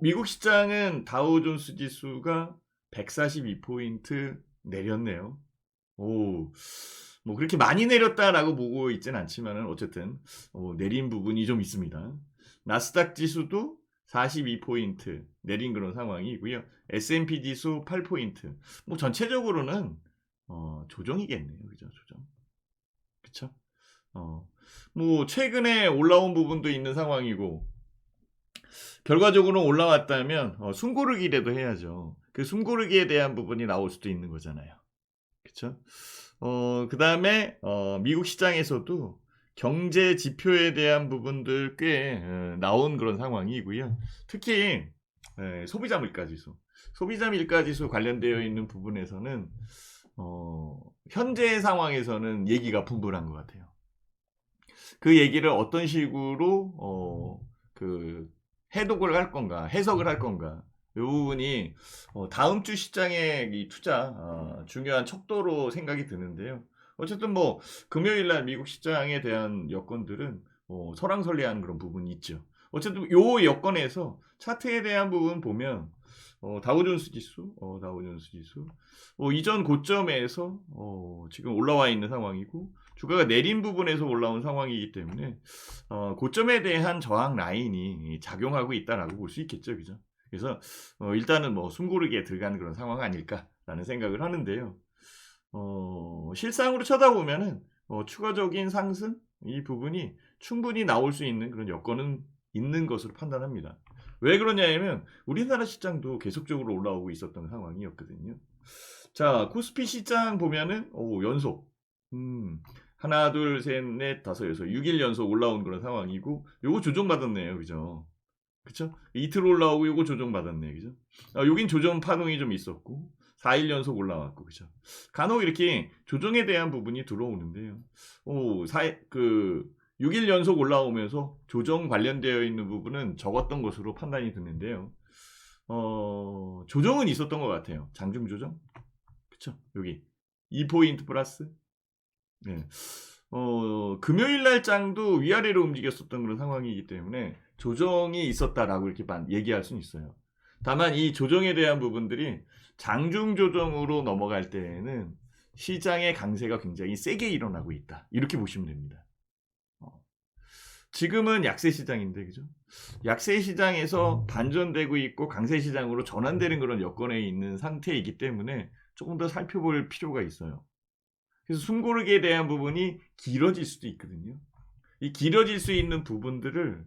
미국 시장은 다우존스 지수가 142포인트 내렸네요. 오. 뭐 그렇게 많이 내렸다라고 보고 있진 않지만은 어쨌든 내린 부분이 좀 있습니다. 나스닥 지수도 42포인트 내린 그런 상황이고요. S&P 지수 8포인트. 뭐 전체적으로는 조정이겠네요. 그죠? 조정. 그쵸? 어. 뭐 최근에 올라온 부분도 있는 상황이고 결과적으로 올라왔다면 숨고르기라도 해야죠. 그 숨고르기에 대한 부분이 나올 수도 있는 거잖아요. 그쵸? 그다음에 미국 시장에서도 경제 지표에 대한 부분들 꽤 나온 그런 상황이고요. 특히 소비자 물가 지수, 소비자 물가 지수 관련되어 있는 부분에서는 현재 상황에서는 얘기가 분분한 것 같아요. 그 얘기를 어떤 식으로 그 해독을 할 건가, 해석을 할 건가. 이 부분이 다음 주 시장의 이 투자 중요한 척도로 생각이 드는데요. 어쨌든 뭐 금요일 날 미국 시장에 대한 여건들은 설왕설래한 그런 부분이 있죠. 어쨌든 요 여건에서 차트에 대한 부분 보면 다우존스 지수, 다우존스 지수 이전 고점에서 지금 올라와 있는 상황이고 주가가 내린 부분에서 올라온 상황이기 때문에 고점에 대한 저항 라인이 작용하고 있다라고 볼 수 있겠죠, 그죠? 그래서 일단은 뭐 숨고르기에 들어간 그런 상황 아닐까라는 생각을 하는데요. 실상으로 쳐다보면은 추가적인 상승 이 부분이 충분히 나올 수 있는 그런 여건은 있는 것으로 판단합니다. 왜 그러냐면 우리나라 시장도 계속적으로 올라오고 있었던 상황이었거든요. 자, 코스피 시장 보면은 연속 하나, 둘, 셋, 넷, 다섯, 여섯, 6일 연속 올라온 그런 상황이고 요거 조정받았네요. 그죠? 그쵸? 이틀 올라오고 요거 조정받았네. 그죠? 여긴 조정 파동이 좀 있었고 4일 연속 올라왔고 그죠? 간혹 이렇게 조정에 대한 부분이 들어오는데요. 오, 6일 연속 올라오면서 조정 관련되어 있는 부분은 적었던 것으로 판단이 드는데요. 조정은 있었던 것 같아요. 장중 조정. 그쵸? 여기 2포인트 플러스. 네. 금요일 날 장도 위아래로 움직였었던 그런 상황이기 때문에 조정이 있었다라고 이렇게 얘기할 수는 있어요. 다만 이 조정에 대한 부분들이 장중 조정으로 넘어갈 때에는 시장의 강세가 굉장히 세게 일어나고 있다. 이렇게 보시면 됩니다. 어, 지금은 약세 시장인데 그죠? 약세 시장에서 반전되고 있고 강세 시장으로 전환되는 그런 여건에 있는 상태이기 때문에 조금 더 살펴볼 필요가 있어요. 그래서 숨고르기에 대한 부분이 길어질 수도 있거든요. 이 길어질 수 있는 부분들을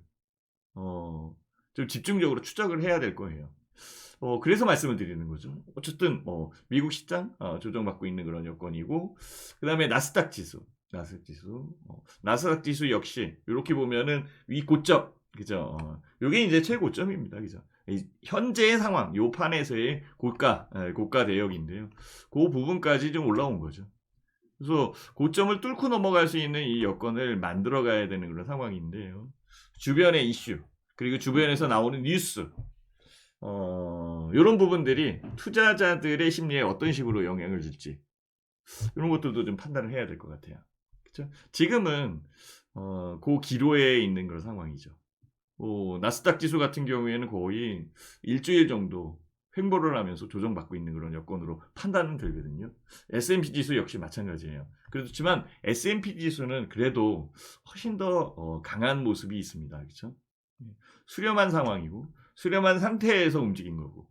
좀 집중적으로 추적을 해야 될 거예요. 그래서 말씀을 드리는 거죠. 어쨌든 미국 시장 조정받고 있는 그런 여건이고 그 다음에 나스닥 지수 나스닥 지수 역시 이렇게 보면은 위 고점 그죠? 요게 이제 최고점입니다. 그죠? 현재의 상황 요 판에서의 고가 대역인데요. 그 부분까지 좀 올라온 거죠. 그래서 고점을 뚫고 넘어갈 수 있는 이 여건을 만들어 가야 되는 그런 상황인데요. 주변의 이슈, 그리고 주변에서 나오는 뉴스, 이런 부분들이 투자자들의 심리에 어떤 식으로 영향을 줄지, 이런 것들도 좀 판단을 해야 될 것 같아요. 그렇죠? 지금은, 그 기로에 있는 그런 상황이죠. 나스닥 지수 같은 경우에는 거의 일주일 정도 횡보를 하면서 조정받고 있는 그런 여건으로 판단은 들거든요. S&P 지수 역시 마찬가지예요. 그렇지만 S&P 지수는 그래도 훨씬 더 강한 모습이 있습니다. 그렇죠? 수렴한 상황이고 수렴한 상태에서 움직인 거고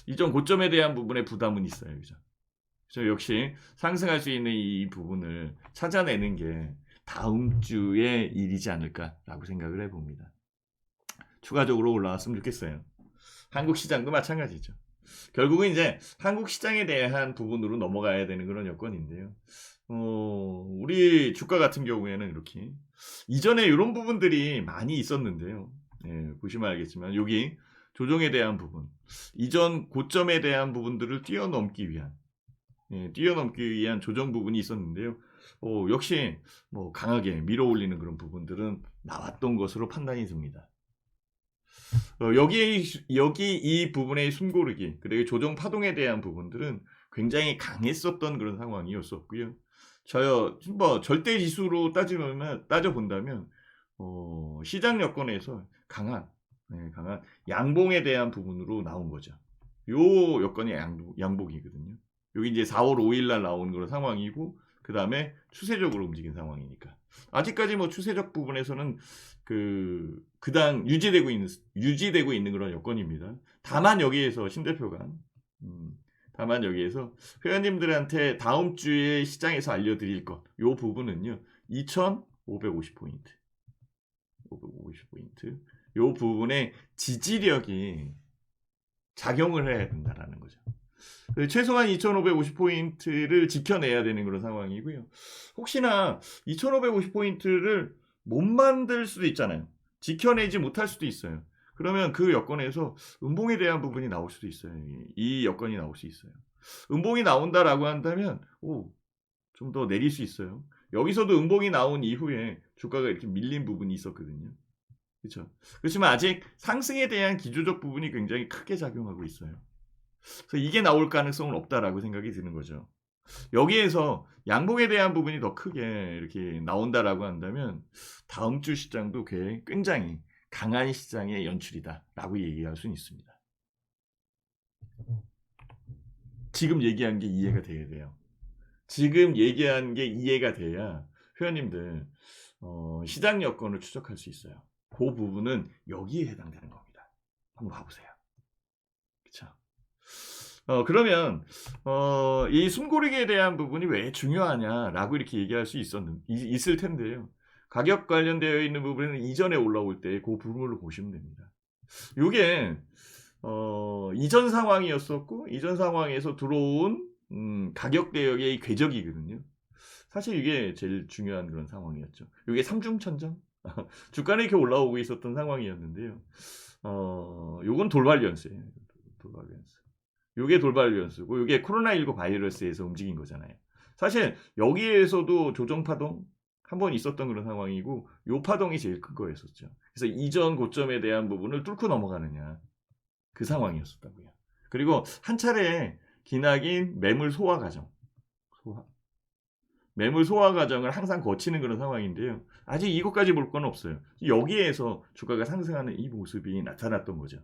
이전 고점에 대한 부분에 부담은 있어요. 그죠? 그래서 역시 상승할 수 있는 이 부분을 찾아내는 게 다음 주의 일이지 않을까라고 생각을 해봅니다. 추가적으로 올라왔으면 좋겠어요. 한국 시장도 마찬가지죠. 결국은 이제 한국 시장에 대한 부분으로 넘어가야 되는 그런 여건인데요. 우리 주가 같은 경우에는 이렇게 이전에 이런 부분들이 많이 있었는데요. 보시면 알겠지만 여기 조정에 대한 부분, 이전 고점에 대한 부분들을 뛰어넘기 위한 조정 부분이 있었는데요. 역시 뭐 강하게 밀어올리는 그런 부분들은 나왔던 것으로 판단이 듭니다. 여기 이 부분의 숨고르기, 그리고 조정 파동에 대한 부분들은 굉장히 강했었던 그런 상황이었었고요. 뭐 절대 지수로 따져본다면 시장 여건에서 강한 강한 양봉에 대한 부분으로 나온 거죠. 요 여건이 양봉이거든요. 여기 이제 4월 5일 날 나온 그런 상황이고, 그 다음에 추세적으로 움직인 상황이니까. 아직까지 뭐 추세적 부분에서는 그당 유지되고 있는 그런 여건입니다. 다만 여기에서 신 대표가, 다만 여기에서 회원님들한테 다음 주에 시장에서 알려드릴 것, 요 부분은요, 2,550포인트. 550포인트. 요 부분에 지지력이 작용을 해야 된다라는 거죠. 최소한 2,550포인트를 지켜내야 되는 그런 상황이고요. 혹시나 2,550포인트를 못 만들 수도 있잖아요. 지켜내지 못할 수도 있어요. 그러면 그 여건에서 음봉에 대한 부분이 나올 수도 있어요. 이 여건이 나올 수 있어요. 음봉이 나온다라고 한다면 좀 더 내릴 수 있어요. 여기서도 음봉이 나온 이후에 주가가 이렇게 밀린 부분이 있었거든요. 그렇죠. 그렇지만 아직 상승에 대한 기조적 부분이 굉장히 크게 작용하고 있어요. 그래서 이게 나올 가능성은 없다라고 생각이 드는 거죠. 여기에서 양봉에 대한 부분이 더 크게 이렇게 나온다라고 한다면 다음 주 시장도 굉장히 강한 시장의 연출이다라고 얘기할 수는 있습니다. 지금 얘기한 게 이해가 돼야 돼요. 지금 얘기한 게 이해가 돼야 회원님들 시장 여건을 추적할 수 있어요. 그 부분은 여기에 해당되는 겁니다. 한번 봐보세요. 그렇죠? 그러면 이 숨고르기에 대한 부분이 왜 중요하냐라고 이렇게 얘기할 수 있을 텐데요. 가격 관련되어 있는 부분은 이전에 올라올 때 그 부분을 보시면 됩니다. 이게 이전 상황이었었고, 이전 상황에서 들어온 가격 대역의 궤적이거든요. 사실 이게 제일 중요한 그런 상황이었죠. 이게 삼중천정 주가는 이렇게 올라오고 있었던 상황이었는데요. 요건 돌발연수예요. 돌발연수. 요게 돌발연수고, 요게 코로나19 바이러스에서 움직인 거잖아요. 사실 여기에서도 조정파동 한번 있었던 그런 상황이고, 요 파동이 제일 큰 거였었죠. 그래서 이전 고점에 대한 부분을 뚫고 넘어가느냐, 그 상황이었었다고요. 그리고 한 차례 기나긴 매물 소화 과정, 매물 소화 과정을 항상 거치는 그런 상황인데요. 아직 이것까지 볼 건 없어요. 여기에서 주가가 상승하는 이 모습이 나타났던 거죠.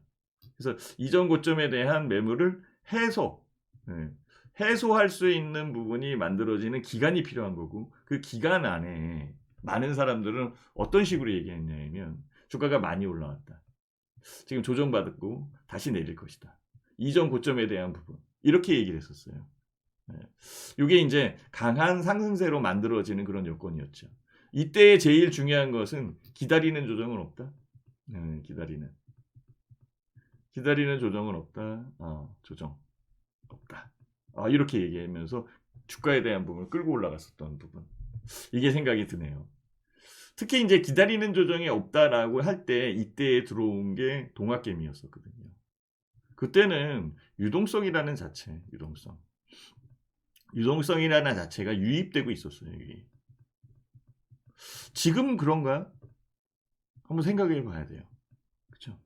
그래서 이전 고점에 대한 매물을 해소할 수 있는 부분이 만들어지는 기간이 필요한 거고, 그 기간 안에 많은 사람들은 어떤 식으로 얘기했냐면 주가가 많이 올라왔다. 지금 조정받았고 다시 내릴 것이다. 이전 고점에 대한 부분. 이렇게 얘기를 했었어요. 이게 이제 강한 상승세로 만들어지는 그런 여건이었죠. 이때 제일 중요한 것은 기다리는 조정은 없다. 기다리는 조정은 없다. 조정 없다. 이렇게 얘기하면서 주가에 대한 부분을 끌고 올라갔었던 부분. 이게 생각이 드네요. 특히 이제 기다리는 조정이 없다라고 할 때 이때 들어온 게 동학개미였었거든요. 그때는 유동성이라는 자체, 유동성이라는 자체가 유입되고 있었어요. 여기. 지금 그런가? 한번 생각해 봐야 돼요. 그렇죠?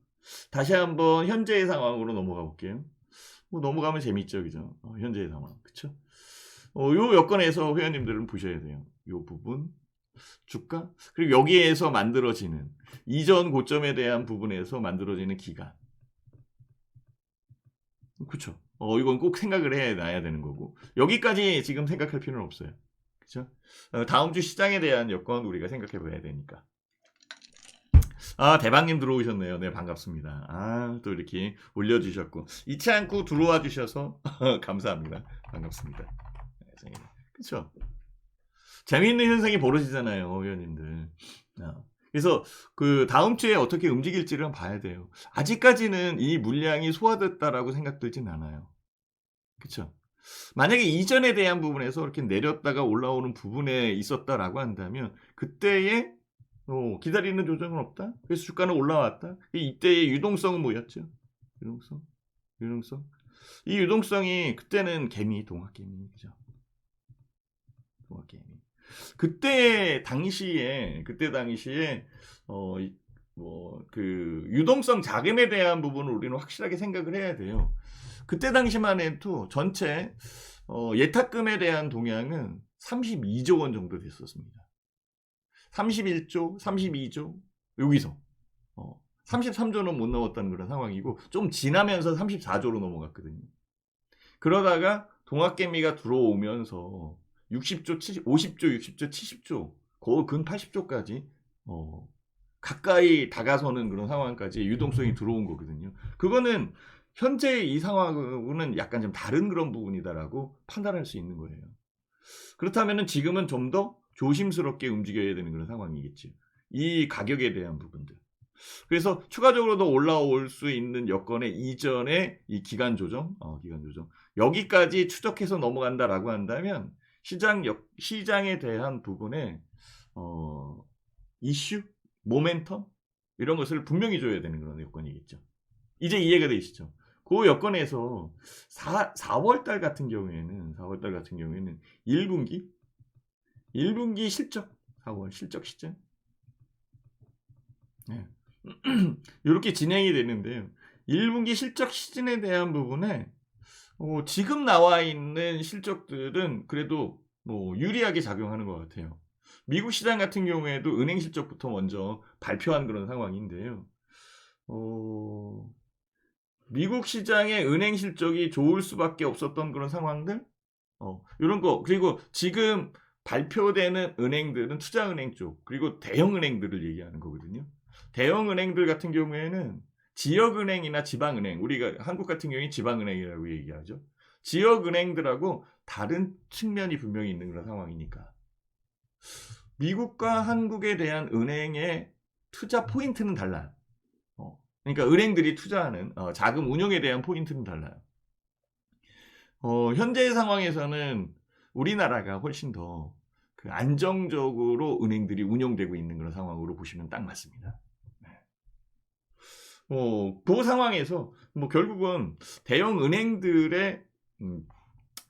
다시 한번 현재의 상황으로 넘어가 볼게요. 넘어가면 재밌죠, 그죠? 현재의 상황, 그렇죠? 요 여건에서 회원님들은 보셔야 돼요. 요 부분, 주가, 그리고 여기에서 만들어지는 이전 고점에 대한 부분에서 만들어지는 기간. 그렇죠? 이건 꼭 생각을 해놔야 되는 거고, 여기까지 지금 생각할 필요는 없어요. 그렇죠? 다음 주 시장에 대한 여건 우리가 생각해 봐야 되니까. 대방님 들어오셨네요. 네, 반갑습니다. 또 이렇게 올려주셨고, 잊지 않고 들어와 주셔서 감사합니다. 반갑습니다. 그렇죠? 재미있는 현상이 벌어지잖아요, 회원님들. 그래서 그 다음 주에 어떻게 움직일지를 봐야 돼요. 아직까지는 이 물량이 소화됐다라고 생각되진 않아요. 그렇죠? 만약에 이전에 대한 부분에서 이렇게 내렸다가 올라오는 부분에 있었다라고 한다면 그때의 기다리는 조정은 없다. 그래서 주가는 올라왔다. 이때의 유동성은 뭐였죠? 유동성. 이 유동성이 그때는 동학개미, 그죠? 동학개미. 그때 당시에 그 유동성 자금에 대한 부분을 우리는 확실하게 생각을 해야 돼요. 그때 당시만 해도 전체 예탁금에 대한 동향은 32조 원 정도 됐었습니다. 31조, 32조 여기서 33조는 못 넘었다는 그런 상황이고 좀 지나면서 34조로 넘어갔거든요. 그러다가 동학개미가 들어오면서 60조, 70, 50조, 60조, 70조, 거의 근 80조까지 가까이 다가서는 그런 상황까지 유동성이 들어온 거거든요. 그거는 현재 이 상황하고는 약간 좀 다른 그런 부분이다라고 판단할 수 있는 거예요. 그렇다면 지금은 좀 더 조심스럽게 움직여야 되는 그런 상황이겠죠. 이 가격에 대한 부분들. 그래서 추가적으로 더 올라올 수 있는 여건의 이전에 이 기간 조정, 여기까지 추적해서 넘어간다라고 한다면 시장에 대한 부분에 이슈, 모멘텀 이런 것을 분명히 줘야 되는 그런 여건이겠죠. 이제 이해가 되시죠? 그 여건에서 4월달 같은 경우에는 1분기 실적, 4월 실적 시점 이렇게 진행이 되는데요. 1분기 실적 시즌에 대한 부분에 지금 나와 있는 실적들은 그래도 뭐 유리하게 작용하는 것 같아요. 미국 시장 같은 경우에도 은행 실적부터 먼저 발표한 그런 상황인데요. 미국 시장의 은행 실적이 좋을 수밖에 없었던 그런 상황들, 이런 거, 그리고 지금 발표되는 은행들은 투자은행 쪽, 그리고 대형은행들을 얘기하는 거거든요. 대형은행들 같은 경우에는 지역은행이나 지방은행, 우리가 한국 같은 경우에 지방은행이라고 얘기하죠. 지역은행들하고 다른 측면이 분명히 있는 그런 상황이니까. 미국과 한국에 대한 은행의 투자 포인트는 달라요. 그러니까 은행들이 투자하는 자금 운용에 대한 포인트는 달라요. 현재 상황에서는 우리나라가 훨씬 더 그 안정적으로 은행들이 운영되고 있는 그런 상황으로 보시면 딱 맞습니다. 네. 그 상황에서 뭐 결국은 대형 은행들의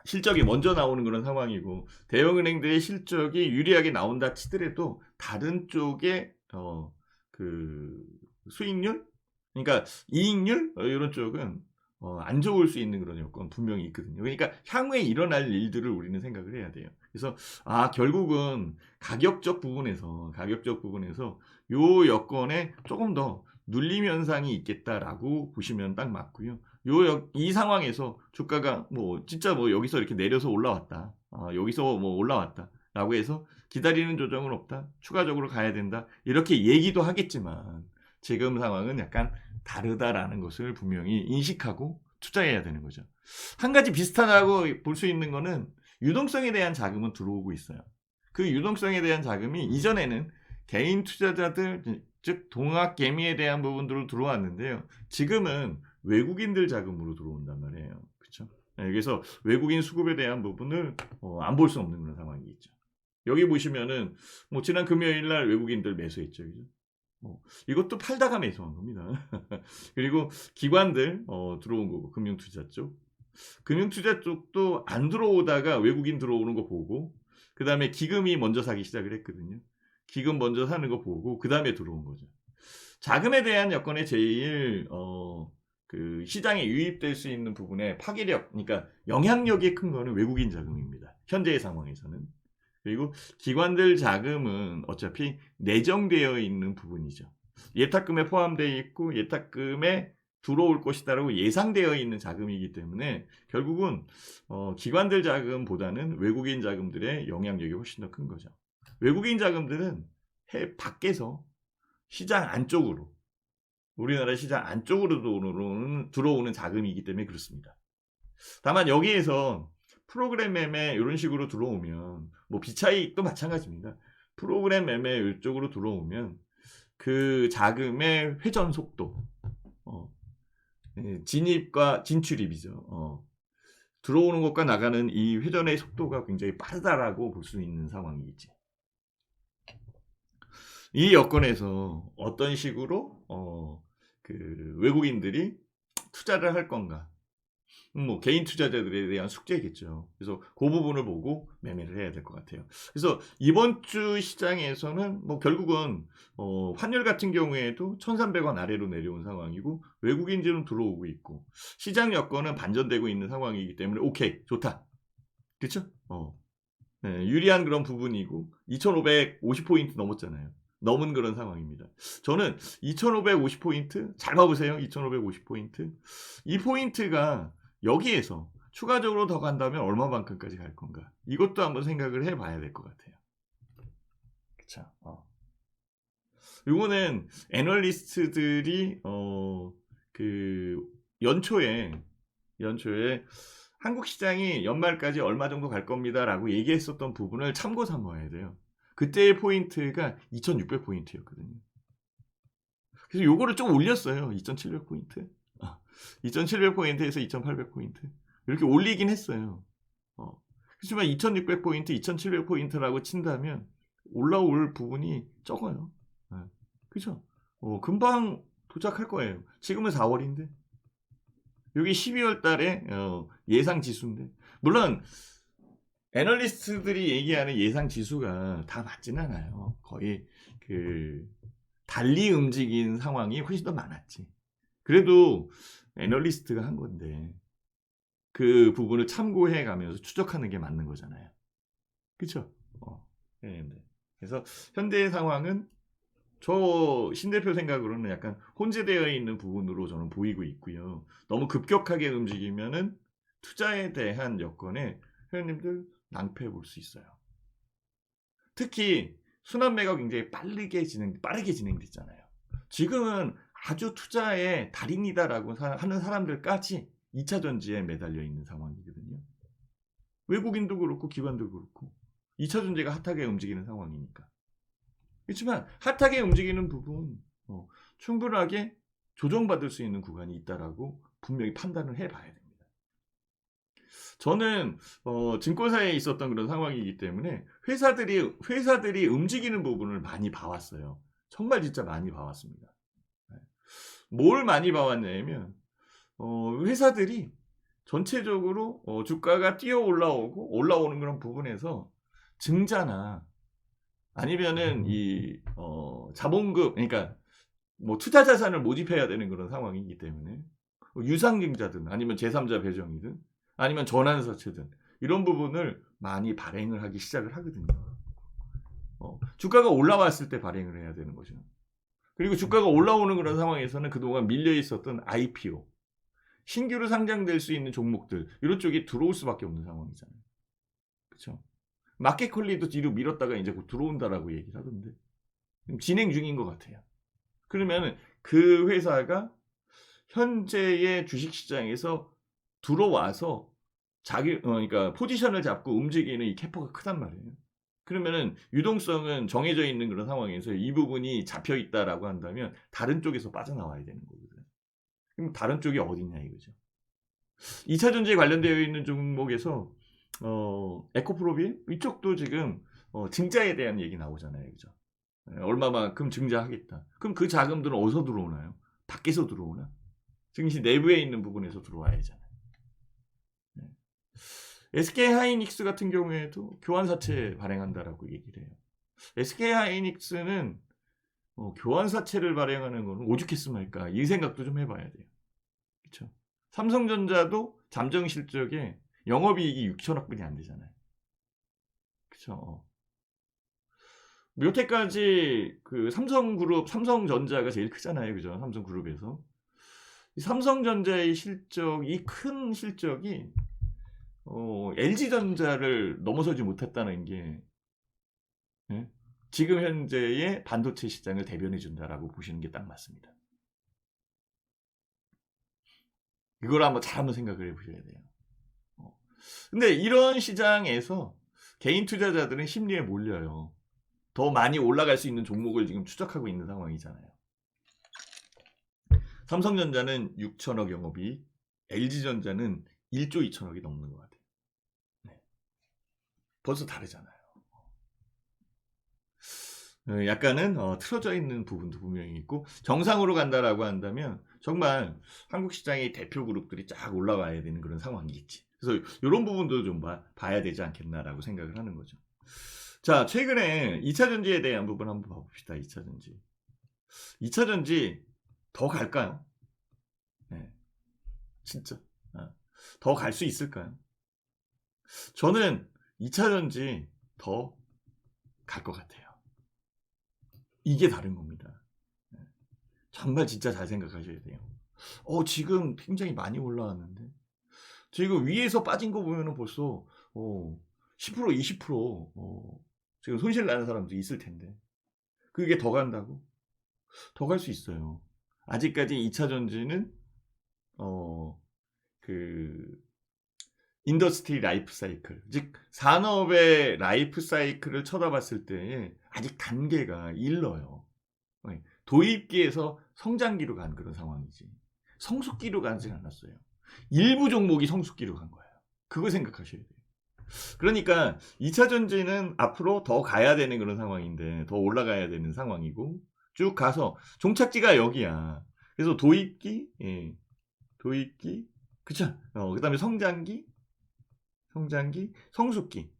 실적이 먼저 나오는 그런 상황이고 대형 은행들의 실적이 유리하게 나온다 치더라도 다른 쪽의 그 수익률, 그러니까 이익률 이런 쪽은 안 좋을 수 있는 그런 여건 분명히 있거든요. 그러니까 향후에 일어날 일들을 우리는 생각을 해야 돼요. 그래서 결국은 가격적 부분에서 요 여건에 조금 더 눌림 현상이 있겠다라고 보시면 딱 맞고요. 이 상황에서 주가가 진짜 여기서 이렇게 내려서 올라왔다. 여기서 올라왔다라고 해서 기다리는 조정은 없다. 추가적으로 가야 된다. 이렇게 얘기도 하겠지만 지금 상황은 약간 다르다라는 것을 분명히 인식하고 투자해야 되는 거죠. 한 가지 비슷하다고 볼 수 있는 거는 유동성에 대한 자금은 들어오고 있어요. 그 유동성에 대한 자금이 이전에는 개인 투자자들, 즉 동학개미에 대한 부분들로 들어왔는데요. 지금은 외국인들 자금으로 들어온단 말이에요. 그렇죠? 그래서 외국인 수급에 대한 부분을 안 볼 수 없는 그런 상황이겠죠. 여기 보시면은 지난 금요일 날 외국인들 매수했죠. 그죠? 이것도 팔다가 매수한 겁니다. 그리고 기관들 들어온 거고 금융투자 쪽. 금융투자 쪽도 안 들어오다가 외국인 들어오는 거 보고 그 다음에 기금이 먼저 사기 시작을 했거든요. 기금 먼저 사는 거 보고 그 다음에 들어온 거죠. 자금에 대한 여건에 제일 그 시장에 유입될 수 있는 부분의 파괴력, 그러니까 영향력이 큰 거는 외국인 자금입니다. 현재의 상황에서는. 그리고 기관들 자금은 어차피 내정되어 있는 부분이죠. 예탁금에 포함되어 있고 예탁금에 들어올 것이다라고 예상되어 있는 자금이기 때문에 결국은 기관들 자금보다는 외국인 자금들의 영향력이 훨씬 더 큰 거죠. 외국인 자금들은 해외 밖에서 시장 안쪽으로, 우리나라 시장 안쪽으로 들어오는 자금이기 때문에 그렇습니다. 다만 여기에서 프로그램 매매 이런 식으로 들어오면 비차익도 마찬가지입니다. 프로그램 매매 이쪽으로 들어오면 그 자금의 회전 속도, 진입과 진출입이죠. 들어오는 것과 나가는 이 회전의 속도가 굉장히 빠르다라고 볼 수 있는 상황이겠지. 이 여건에서 어떤 식으로 그 외국인들이 투자를 할 건가? 개인 투자자들에 대한 숙제겠죠. 그래서 그 부분을 보고 매매를 해야 될 것 같아요. 그래서 이번 주 시장에서는 결국은 환율 같은 경우에도 1,300원 아래로 내려온 상황이고 외국인들은 들어오고 있고 시장 여건은 반전되고 있는 상황이기 때문에 오케이, 좋다. 그렇죠? 네, 유리한 그런 부분이고 2,550포인트 넘었잖아요. 넘은 그런 상황입니다. 저는 2550포인트 잘 봐보세요. 2550포인트 이 포인트가 여기에서 추가적으로 더 간다면 얼마만큼까지 갈 건가 이것도 한번 생각을 해봐야 될 것 같아요. 그쵸? 이거는 애널리스트들이 그 연초에 한국 시장이 연말까지 얼마 정도 갈 겁니다라고 얘기했었던 부분을 참고 삼아야 돼요. 그때의 포인트가 2600포인트였거든요. 그래서 요거를 좀 올렸어요. 2700포인트. 2700포인트에서 2800포인트. 이렇게 올리긴 했어요. 그렇지만 2600포인트, 2700포인트라고 친다면 올라올 부분이 적어요. 그죠? 금방 도착할 거예요. 지금은 4월인데. 여기 12월 달에 예상 지수인데. 물론 애널리스트들이 얘기하는 예상 지수가 다 맞진 않아요. 거의 달리 움직인 상황이 훨씬 더 많았지. 그래도 애널리스트가 한 건데 그 부분을 참고해 가면서 추적하는 게 맞는 거잖아요. 그쵸? 네. 그래서 현대의 상황은 신 대표 생각으로는 약간 혼재되어 있는 부분으로 저는 보이고 있고요. 너무 급격하게 움직이면은 투자에 대한 여건에 회원님들 낭패해 볼 수 있어요. 특히 순환매가 굉장히 빠르게 진행됐잖아요. 지금은 아주 투자의 달인이다라고 하는 사람들까지 2차 전지에 매달려 있는 상황이거든요. 외국인도 그렇고 기관도 그렇고 2차 전지가 핫하게 움직이는 상황이니까. 그렇지만 핫하게 움직이는 부분 충분하게 조정받을 수 있는 구간이 있다라고 분명히 판단을 해봐야 됩니다. 저는 증권사에 있었던 그런 상황이기 때문에 회사들이 움직이는 부분을 많이 봐왔어요. 정말 진짜 많이 봐왔습니다. 뭘 많이 봐왔냐면 회사들이 전체적으로 주가가 뛰어 올라오는 그런 부분에서 증자나 아니면은 이 자본금 그러니까 뭐 투자 자산을 모집해야 되는 그런 상황이기 때문에 유상증자든 아니면 제3자 배정이든 아니면 전환사채든 이런 부분을 많이 발행을 하기 시작을 하거든요. 주가가 올라왔을 때 발행을 해야 되는 거죠. 그리고 주가가 올라오는 그런 상황에서는 그동안 밀려 있었던 IPO 신규로 상장될 수 있는 종목들 이런 쪽이 들어올 수밖에 없는 상황이잖아요. 그렇죠? 마켓컬리도 뒤로 밀었다가 이제 곧 들어온다라고 얘기를 하던데 진행 중인 것 같아요. 그러면 그 회사가 현재의 주식시장에서 들어와서 그러니까 포지션을 잡고 움직이는 이 캐퍼가 크단 말이에요. 그러면은 유동성은 정해져 있는 그런 상황에서 이 부분이 잡혀 있다라고 한다면 다른 쪽에서 빠져나와야 되는 거거든요. 그럼 다른 쪽이 어디냐 이거죠. 2차 전지에 관련되어 있는 종목에서 에코프로비 이쪽도 지금 증자에 대한 얘기 나오잖아요. 그죠? 얼마만큼 증자하겠다. 그럼 그 자금들은 어디서 들어오나요? 밖에서 들어오나? 증시 내부에 있는 부분에서 들어와야 하잖아요. 네. SK하이닉스 같은 경우에도 교환사채 발행한다라고 얘기를 해요. SK하이닉스는 교환사채를 발행하는 거는 오죽했으말까 이 생각도 좀 해봐야 돼요. 그렇죠? 삼성전자도 잠정 실적에 영업이익이 6천억 분이 안 되잖아요. 그렇죠? 여태까지 그 삼성전자가 제일 크잖아요. 그죠? 삼성그룹에서. 삼성전자의 실적이 큰 실적이 LG전자를 넘어서지 못했다는 게 예? 지금 현재의 반도체 시장을 대변해 준다라고 보시는 게 딱 맞습니다. 이걸 잘 한번 생각을 해보셔야 돼요. 근데 이런 시장에서 개인 투자자들은 심리에 몰려요. 더 많이 올라갈 수 있는 종목을 지금 추적하고 있는 상황이잖아요. 삼성전자는 6천억 영업이익, LG전자는 1조 2천억이 넘는 것 같아요. 네. 벌써 다르잖아요. 약간은 틀어져 있는 부분도 분명히 있고 정상으로 간다라고 한다면 정말 한국 시장의 대표 그룹들이 쫙 올라와야 되는 그런 상황이겠지. 그래서 이런 부분도 좀 봐야 되지 않겠나라고 생각을 하는 거죠. 자, 최근에 2차 전지에 대한 부분 한번 봐봅시다. 2차 전지. 2차 전지 더 갈까요? 네. 진짜. 더 갈 수 있을까요? 저는 2차 전지 더 갈 것 같아요. 이게 다른 겁니다. 네. 정말 진짜 잘 생각하셔야 돼요. 지금 굉장히 많이 올라왔는데 지금 위에서 빠진 거 보면은 벌써 10% 20% 지금 손실 나는 사람도 있을 텐데 그게 더 간다고? 더 갈 수 있어요. 아직까지 2차 전지는 그 인더스트리 라이프 사이클, 즉 산업의 라이프 사이클을 쳐다봤을 때 아직 단계가 일러요. 도입기에서 성장기로 간 그런 상황이지 성숙기로 가지 않았어요. 일부 종목이 성숙기로 간 거예요. 그거 생각하셔야 돼요. 그러니까 2차 전지는 앞으로 더 가야 되는 그런 상황인데 더 올라가야 되는 상황이고 쭉 가서 종착지가 여기야. 그래서 도입기, 도입기, 그쵸? 그다음에 성장기, 성숙기.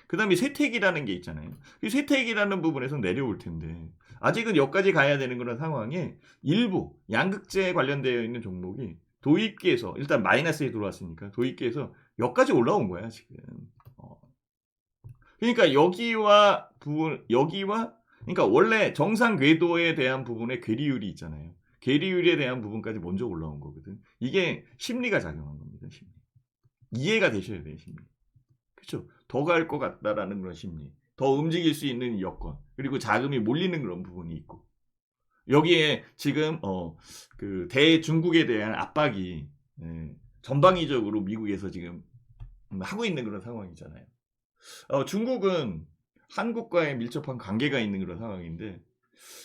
그다음에 쇠퇴기라는 게 있잖아요. 이 쇠퇴기라는 부분에서 내려올 텐데 아직은 여기까지 가야 되는 그런 상황에 일부 양극재에 관련되어 있는 종목이 도입기에서 일단 마이너스에 들어왔으니까 도입기에서 여기까지 올라온 거야 지금. 그러니까 여기와 그러니까 원래 정상 궤도에 대한 부분에 괴리율이 있잖아요. 괴리율에 대한 부분까지 먼저 올라온 거거든. 이게 심리가 작용한 겁니다. 심리. 이해가 되셔야 돼요. 심리. 그렇죠. 더 갈 것 같다라는 그런 심리. 더 움직일 수 있는 여건. 그리고 자금이 몰리는 그런 부분이 있고. 여기에 지금 그 대중국에 대한 압박이 전방위적으로 미국에서 지금 하고 있는 그런 상황이잖아요. 중국은 한국과의 밀접한 관계가 있는 그런 상황인데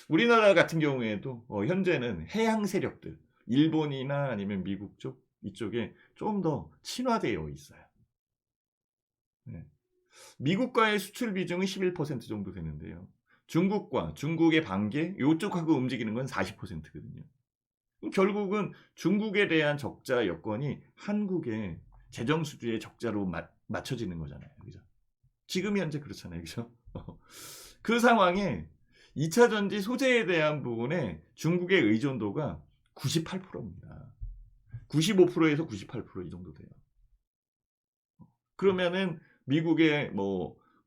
우리나라 같은 경우에도 현재는 해양 세력들, 일본이나 아니면 미국 쪽 이쪽에 좀 더 친화되어 있어요. 네. 미국과의 수출 비중은 11% 정도 되는데요. 중국과 중국의 관계 이쪽하고 움직이는 건 40%거든요. 결국은 중국에 대한 적자 여건이 한국의 재정 수주의 적자로 맞춰지는 거잖아요. 그죠? 지금 현재 그렇잖아요. 그죠? 그 상황에 2차 전지 소재에 대한 부분에 중국의 의존도가 98%입니다. 95%에서 98% 이 정도 돼요. 그러면은 미국의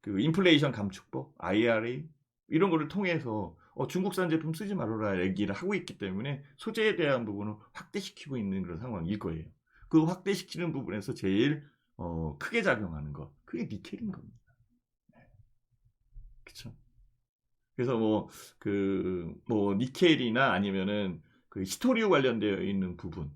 그 인플레이션 감축법, IRA 이런 거를 통해서 중국산 제품 쓰지 말아라 얘기를 하고 있기 때문에 소재에 대한 부분을 확대시키고 있는 그런 상황일 거예요. 그 확대시키는 부분에서 제일 크게 작용하는 거 그게 니켈인 겁니다. 그렇죠. 그래서 니켈이나 아니면은 그 히토리오 관련되어 있는 부분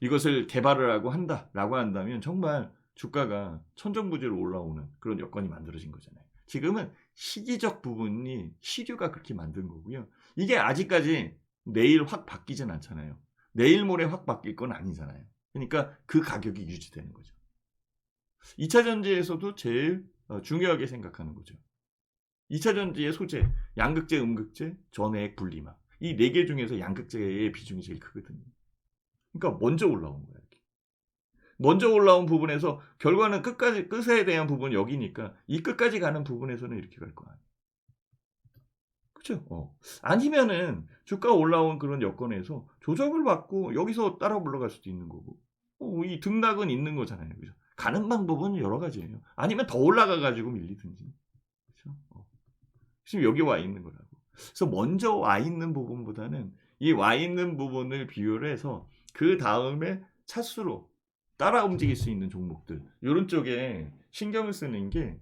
이것을 개발을 하고 한다라고 한다면 정말 주가가 천정부지로 올라오는 그런 여건이 만들어진 거잖아요. 지금은 시기적 부분이 시류가 그렇게 만든 거고요. 이게 아직까지 내일 확 바뀌진 않잖아요. 내일 모레 확 바뀔 건 아니잖아요. 그러니까 그 가격이 유지되는 거죠. 2차 전지에서도 제일 중요하게 생각하는 거죠. 2차 전지의 소재, 양극재, 음극재, 전해액, 분리막. 이 4개 중에서 양극재의 비중이 제일 크거든요. 그러니까 먼저 올라온 거야. 먼저 올라온 부분에서 결과는 끝에 대한 부분은 여기니까 이 끝까지 가는 부분에서는 이렇게 갈 거야. 그렇죠? 아니면은 주가 올라온 그런 여건에서 조정을 받고 여기서 따라 올라갈 수도 있는 거고. 이 등락은 있는 거잖아요. 그죠? 가는 방법은 여러 가지예요. 아니면 더 올라가 가지고 밀리든지. 그렇죠? 지금 여기 와 있는 거라고. 그래서 먼저 와 있는 부분보다는 이 와 있는 부분을 비교를 해서 그 다음에 차수로 따라 움직일 수 있는 종목들 이런 쪽에 신경을 쓰는 게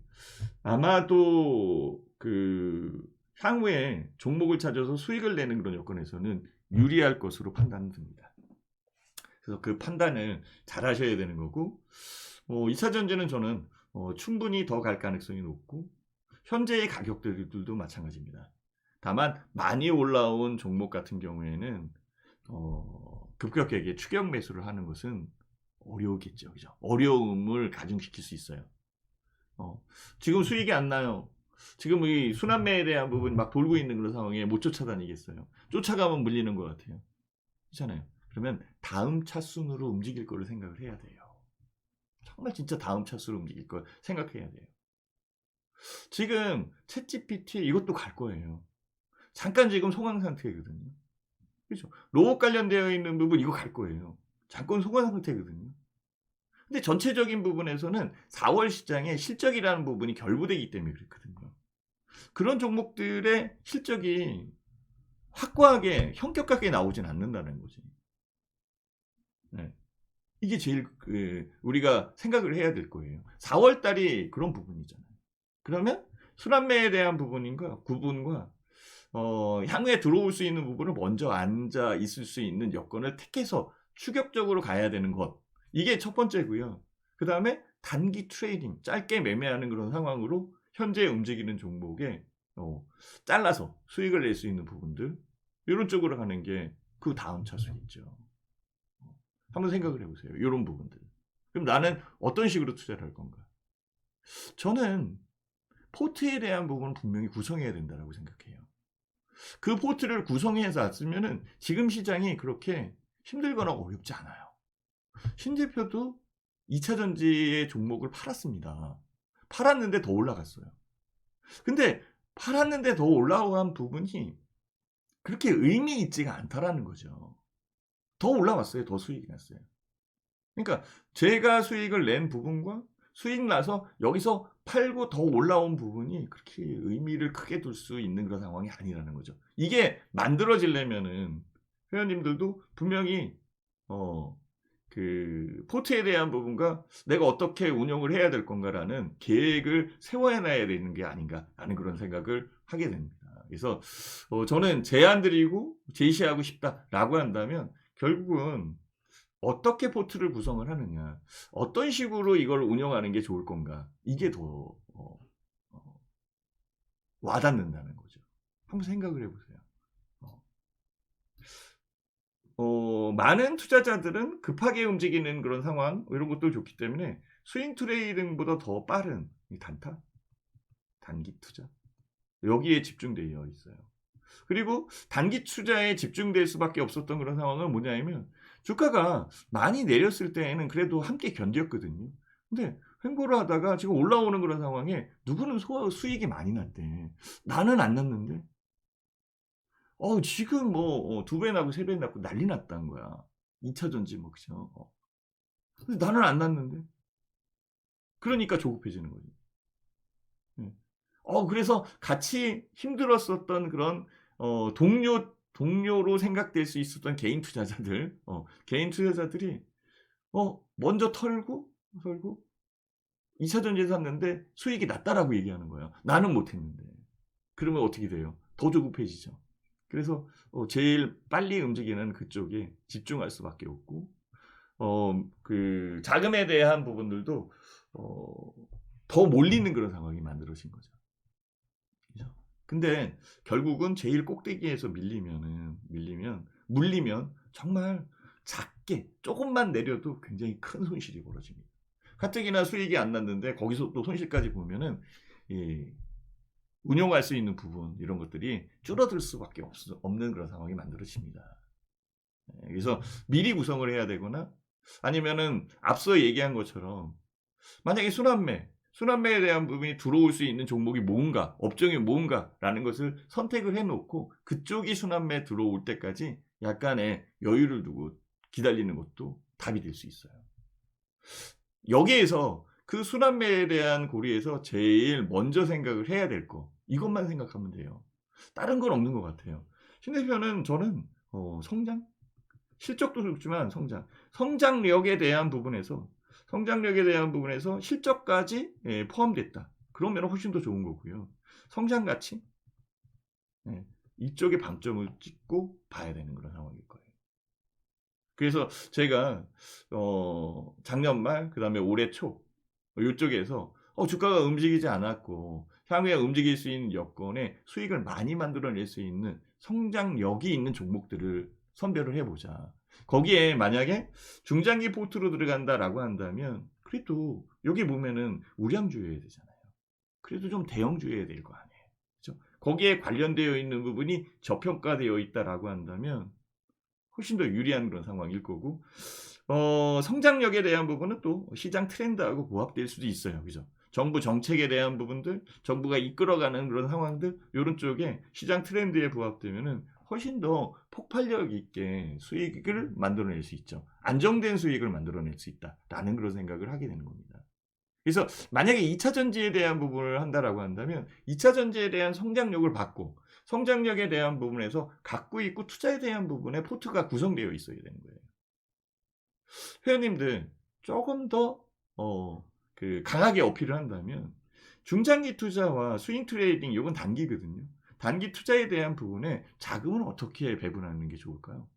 아마도 그 향후에 종목을 찾아서 수익을 내는 그런 여건에서는 유리할 것으로 판단됩니다. 그래서 그 판단을 잘 하셔야 되는 거고 2차 전지는 저는 충분히 더 갈 가능성이 높고 현재의 가격들도 마찬가지입니다. 다만 많이 올라온 종목 같은 경우에는 급격하게 추격 매수를 하는 것은 어려우겠죠. 그죠? 어려움을 가중시킬 수 있어요. 지금 수익이 안 나요. 지금 이 순환매에 대한 부분이 막 돌고 있는 그런 상황에 못 쫓아다니겠어요. 쫓아가면 물리는 것 같아요. 그렇잖아요. 그러면 다음 차순으로 움직일 거를 생각을 해야 돼요. 정말 진짜 다음 차순으로 움직일 걸 생각해야 돼요. 지금 챗GPT 이것도 갈 거예요. 잠깐 지금 소강 상태거든요. 그렇죠? 로봇 관련되어 있는 부분 이거 갈 거예요. 잠깐 소강 상태거든요. 근데 전체적인 부분에서는 4월 시장에 실적이라는 부분이 결부되기 때문에 그렇거든요. 그런 종목들의 실적이 확고하게 현격하게 나오진 않는다는 거지. 네. 이게 제일 우리가 생각을 해야 될 거예요. 4월 달이 그런 부분이잖아요. 그러면 순환매에 대한 구분과 향후에 들어올 수 있는 부분을 먼저 앉아 있을 수 있는 여건을 택해서 추격적으로 가야 되는 것. 이게 첫 번째고요. 그 다음에 단기 트레이딩, 짧게 매매하는 그런 상황으로 현재 움직이는 종목에 잘라서 수익을 낼 수 있는 부분들, 이런 쪽으로 가는 게 그 다음 차순이죠. 한번 생각을 해보세요. 이런 부분들. 그럼 나는 어떤 식으로 투자를 할 건가? 저는 포트에 대한 부분은 분명히 구성해야 된다고 생각해요. 그 포트를 구성해서 놨으면은 지금 시장이 그렇게 힘들거나 어렵지 않아요. 신 대표도 2차전지의 종목을 팔았습니다. 팔았는데 더 올라갔어요. 근데 팔았는데 더 올라간 부분이 그렇게 의미 있지가 않다라는 거죠. 더 올라왔어요. 더 수익이 났어요. 그러니까 제가 수익을 낸 부분과 수익 나서 여기서 팔고 더 올라온 부분이 그렇게 의미를 크게 둘 수 있는 그런 상황이 아니라는 거죠. 이게 만들어지려면은 회원님들도 분명히 그 포트에 대한 부분과 내가 어떻게 운영을 해야 될 건가라는 계획을 세워야 되는 게 아닌가라는 그런 생각을 하게 됩니다. 그래서 저는 제안 드리고 제시하고 싶다라고 한다면 결국은 어떻게 포트를 구성을 하느냐, 어떤 식으로 이걸 운영하는 게 좋을 건가, 이게 더 와닿는다는 거죠. 한번 생각을 해보세요. 많은 투자자들은 급하게 움직이는 그런 상황, 이런 것도 좋기 때문에 스윙 트레이딩보다 더 빠른 단타, 단기 투자, 여기에 집중되어 있어요. 그리고 단기 투자에 집중될 수밖에 없었던 그런 상황은 뭐냐면 주가가 많이 내렸을 때에는 그래도 함께 견뎠거든요. 근데 횡보를 하다가 지금 올라오는 그런 상황에 누구는 수익이 많이 났대. 나는 안 났는데. 지금 뭐 2배 나고 3배 나고 난리 났다는 거야. 2차전지 뭐 그죠. 근데 나는 안 났는데. 그러니까 조급해지는 거지. 네. 그래서 같이 힘들었었던 그런 동료로 생각될 수 있었던 개인 투자자들이 먼저 털고 2차전지에 샀는데 수익이 났다라고 얘기하는 거예요. 나는 못했는데. 그러면 어떻게 돼요? 더 조급해지죠. 그래서 제일 빨리 움직이는 그쪽에 집중할 수밖에 없고 그 자금에 대한 부분들도 더 몰리는 그런 상황이 만들어진 거죠. 그죠? 근데 결국은 제일 꼭대기에서 물리면 정말 작게 조금만 내려도 굉장히 큰 손실이 벌어집니다. 가뜩이나 수익이 안 났는데 거기서 또 손실까지 보면은 운용할 수 있는 부분, 이런 것들이 줄어들 수밖에 없는 그런 상황이 만들어집니다. 그래서 미리 구성을 해야 되거나 아니면은 앞서 얘기한 것처럼 만약에 순환매에 대한 부분이 들어올 수 있는 종목이 뭔가, 업종이 뭔가라는 것을 선택을 해놓고 그쪽이 순환매 들어올 때까지 약간의 여유를 두고 기다리는 것도 답이 될 수 있어요. 여기에서 그 순환매에 대한 고리에서 제일 먼저 생각을 해야 될 거, 이것만 생각하면 돼요. 다른 건 없는 것 같아요. 신 대표는 저는 성장? 실적도 좋지만 성장력에 대한 부분에서 실적까지 포함됐다. 그러면 훨씬 더 좋은 거고요. 성장 가치? 이쪽에 방점을 찍고 봐야 되는 그런 상황일 거예요. 그래서 제가 작년 말, 그 다음에 올해 초 이쪽에서 주가가 움직이지 않았고 향후에 움직일 수 있는 여건에 수익을 많이 만들어낼 수 있는 성장력이 있는 종목들을 선별을 해보자. 거기에 만약에 중장기 포트로 들어간다라고 한다면 그래도 여기 보면은 우량주여야 되잖아요. 그래도 좀 대형주여야 될 거 아니에요. 그렇죠? 거기에 관련되어 있는 부분이 저평가되어 있다라고 한다면 훨씬 더 유리한 그런 상황일 거고 성장력에 대한 부분은 또 시장 트렌드하고 부합될 수도 있어요. 그죠? 정부 정책에 대한 부분들, 정부가 이끌어가는 그런 상황들, 이런 쪽에 시장 트렌드에 부합되면은 훨씬 더 폭발력 있게 수익을 만들어낼 수 있죠. 안정된 수익을 만들어낼 수 있다라는 그런 생각을 하게 되는 겁니다. 그래서 만약에 2차 전지에 대한 부분을 한다라고 한다면 2차 전지에 대한 성장력을 받고 성장력에 대한 부분에서 갖고 있고 투자에 대한 부분에 포트가 구성되어 있어야 되는 거예요. 회원님들 조금 더 강하게 어필을 한다면 중장기 투자와 스윙 트레이딩 이건 단기거든요. 단기 투자에 대한 부분에 자금을 어떻게 배분하는 게 좋을까요?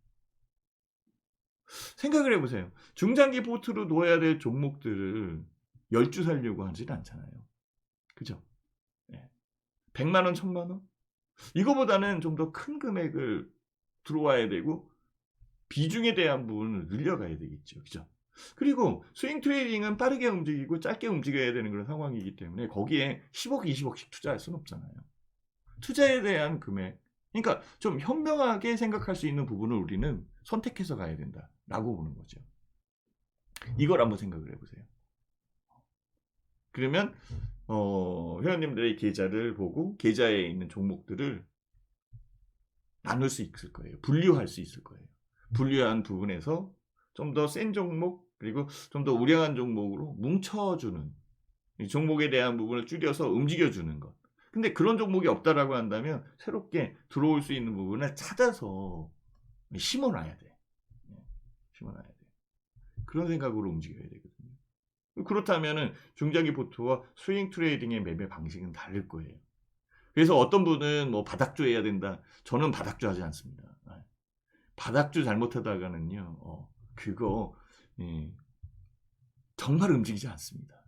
생각을 해보세요. 중장기 포트로 놓아야 될 종목들을 10주 살려고 하진 않잖아요. 그죠? 네. 100만 원, 1000만 원? 이거보다는 좀 더 큰 금액을 들어와야 되고 비중에 대한 부분을 늘려가야 되겠죠. 그죠? 그리고 스윙 트레이딩은 빠르게 움직이고 짧게 움직여야 되는 그런 상황이기 때문에 거기에 10억, 20억씩 투자할 수는 없잖아요. 투자에 대한 금액. 그러니까 좀 현명하게 생각할 수 있는 부분을 우리는 선택해서 가야 된다라고 보는 거죠. 이걸 한번 생각을 해보세요. 그러면 회원님들의 계좌를 보고 계좌에 있는 종목들을 나눌 수 있을 거예요. 분류할 수 있을 거예요. 분류한 부분에서 좀 더 센 종목 그리고 좀 더 우량한 종목으로 뭉쳐주는 이 종목에 대한 부분을 줄여서 움직여주는 것. 근데 그런 종목이 없다라고 한다면 새롭게 들어올 수 있는 부분을 찾아서 심어놔야 돼. 심어놔야 돼. 그런 생각으로 움직여야 되거든요. 그렇다면은 중장기 포트와 스윙 트레이딩의 매매 방식은 다를 거예요. 그래서 어떤 분은 뭐 바닥주 해야 된다. 저는 바닥주 하지 않습니다. 바닥주 잘못하다가는요, 그거 정말 움직이지 않습니다.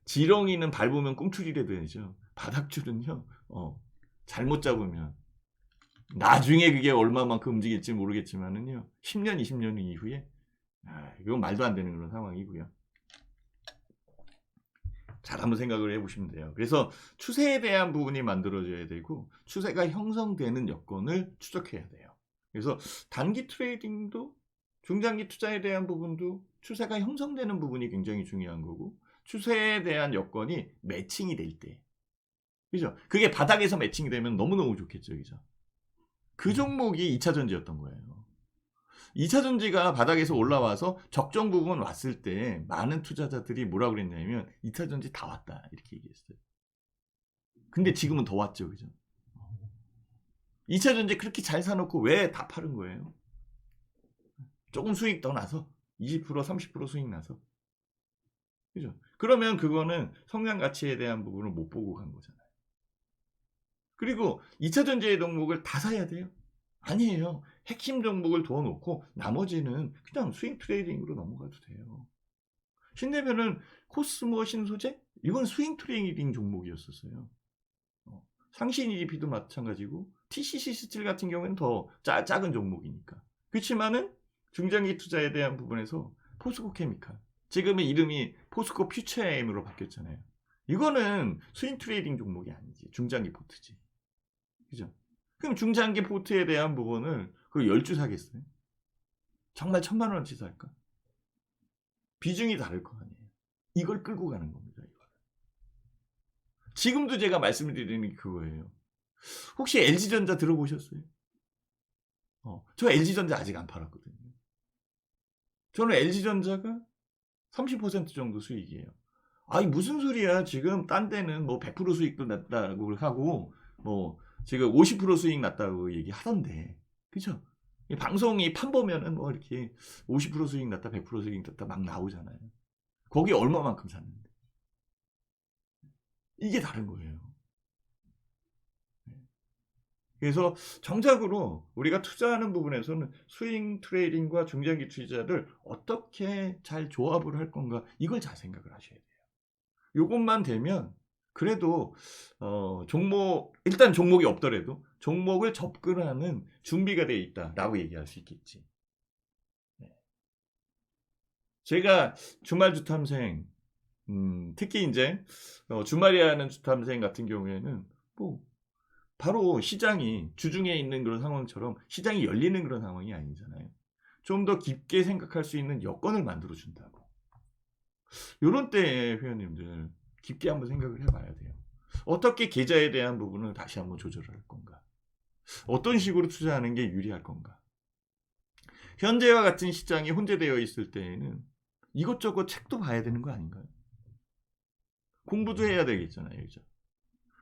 지렁이는 밟으면 꿈틀이라도 되죠. 바닥줄은요, 잘못 잡으면 나중에 그게 얼마만큼 움직일지 모르겠지만은요, 10년, 20년 이후에 이건 말도 안 되는 그런 상황이고요. 잘 한번 생각을 해보시면 돼요. 그래서 추세에 대한 부분이 만들어져야 되고 추세가 형성되는 여건을 추적해야 돼요. 그래서 단기 트레이딩도 중장기 투자에 대한 부분도 추세가 형성되는 부분이 굉장히 중요한 거고 추세에 대한 여건이 매칭이 될 때, 그죠? 그게 바닥에서 매칭이 되면 너무너무 좋겠죠, 그죠? 그 종목이 2차 전지였던 거예요. 2차 전지가 바닥에서 올라와서 적정 부분 왔을 때 많은 투자자들이 뭐라고 그랬냐면 2차 전지 다 왔다 이렇게 얘기했어요. 근데 지금은 더 왔죠, 그죠? 2차 전지 그렇게 잘 사놓고 왜 다 파는 거예요? 조금 수익 더 나서 20% 30% 수익 나서, 그죠? 그러면 그거는 성장 가치에 대한 부분을 못 보고 간 거잖아요. 그리고 2차 전지의 종목을 다 사야 돼요? 아니에요. 핵심 종목을 둬놓고 나머지는 그냥 스윙 트레이딩으로 넘어가도 돼요. 신대면은 코스모 신소재? 이건 스윙 트레이딩 종목이었었어요. 상신 EGP도 마찬가지고 TCC17 같은 경우에는 더 작은 종목이니까. 그렇지만은 중장기 투자에 대한 부분에서 포스코 케미칼, 지금의 이름이 포스코 퓨처엠으로 바뀌었잖아요. 이거는 스윙 트레이딩 종목이 아니지. 중장기 포트지. 그죠? 그럼 중장기 포트에 대한 부분을 그 10주 사겠어요? 정말 1000만 원어치 살까? 비중이 다를 거 아니에요. 이걸 끌고 가는 겁니다. 이걸. 지금도 제가 말씀드리는 게 그거예요. 혹시 LG전자 들어보셨어요? 저 LG전자 아직 안 팔았거든요. 저는 LG전자가 30% 정도 수익이에요. 아니 무슨 소리야. 지금 딴 데는 뭐 100% 수익도 났다고 하고 뭐 지금 50% 수익 났다고 얘기하던데, 그죠? 방송이 판 보면은 뭐 이렇게 50% 수익 났다, 100% 수익 났다 막 나오잖아요. 거기 얼마만큼 샀는데. 이게 다른 거예요. 그래서 정작으로 우리가 투자하는 부분에서는 스윙 트레이딩과 중장기 투자를 어떻게 잘 조합을 할 건가, 이걸 잘 생각을 하셔야 돼요. 이것만 되면 그래도 일단 종목이 없더라도 종목을 접근하는 준비가 되어 있다라고 얘기할 수 있겠지. 네. 제가 주말 주탐생, 특히 이제 주말에 하는 주탐생 같은 경우에는 뭐 바로 시장이 주중에 있는 그런 상황처럼 시장이 열리는 그런 상황이 아니잖아요. 좀 더 깊게 생각할 수 있는 여건을 만들어 준다고. 이런 때에 회원님들 깊게 한번 생각을 해봐야 돼요. 어떻게 계좌에 대한 부분을 다시 한번 조절을 할 건가? 어떤 식으로 투자하는 게 유리할 건가? 현재와 같은 시장이 혼재되어 있을 때에는 이것저것 책도 봐야 되는 거 아닌가요? 공부도 해야 되겠잖아요. 그죠?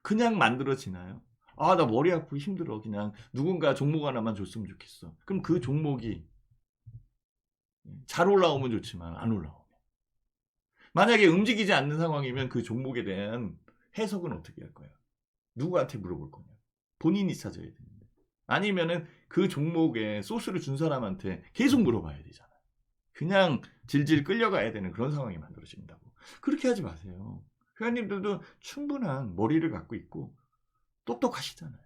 그냥 만들어지나요? 아, 나 머리 아프고 힘들어. 그냥 누군가 종목 하나만 줬으면 좋겠어. 그럼 그 종목이 잘 올라오면 좋지만 안 올라오면. 만약에 움직이지 않는 상황이면 그 종목에 대한 해석은 어떻게 할 거야? 누구한테 물어볼 거냐? 본인이 찾아야 되는데. 아니면은 그 종목에 소스를 준 사람한테 계속 물어봐야 되잖아. 그냥 질질 끌려가야 되는 그런 상황이 만들어진다고. 그렇게 하지 마세요. 회원님들도 충분한 머리를 갖고 있고 똑똑하시잖아요.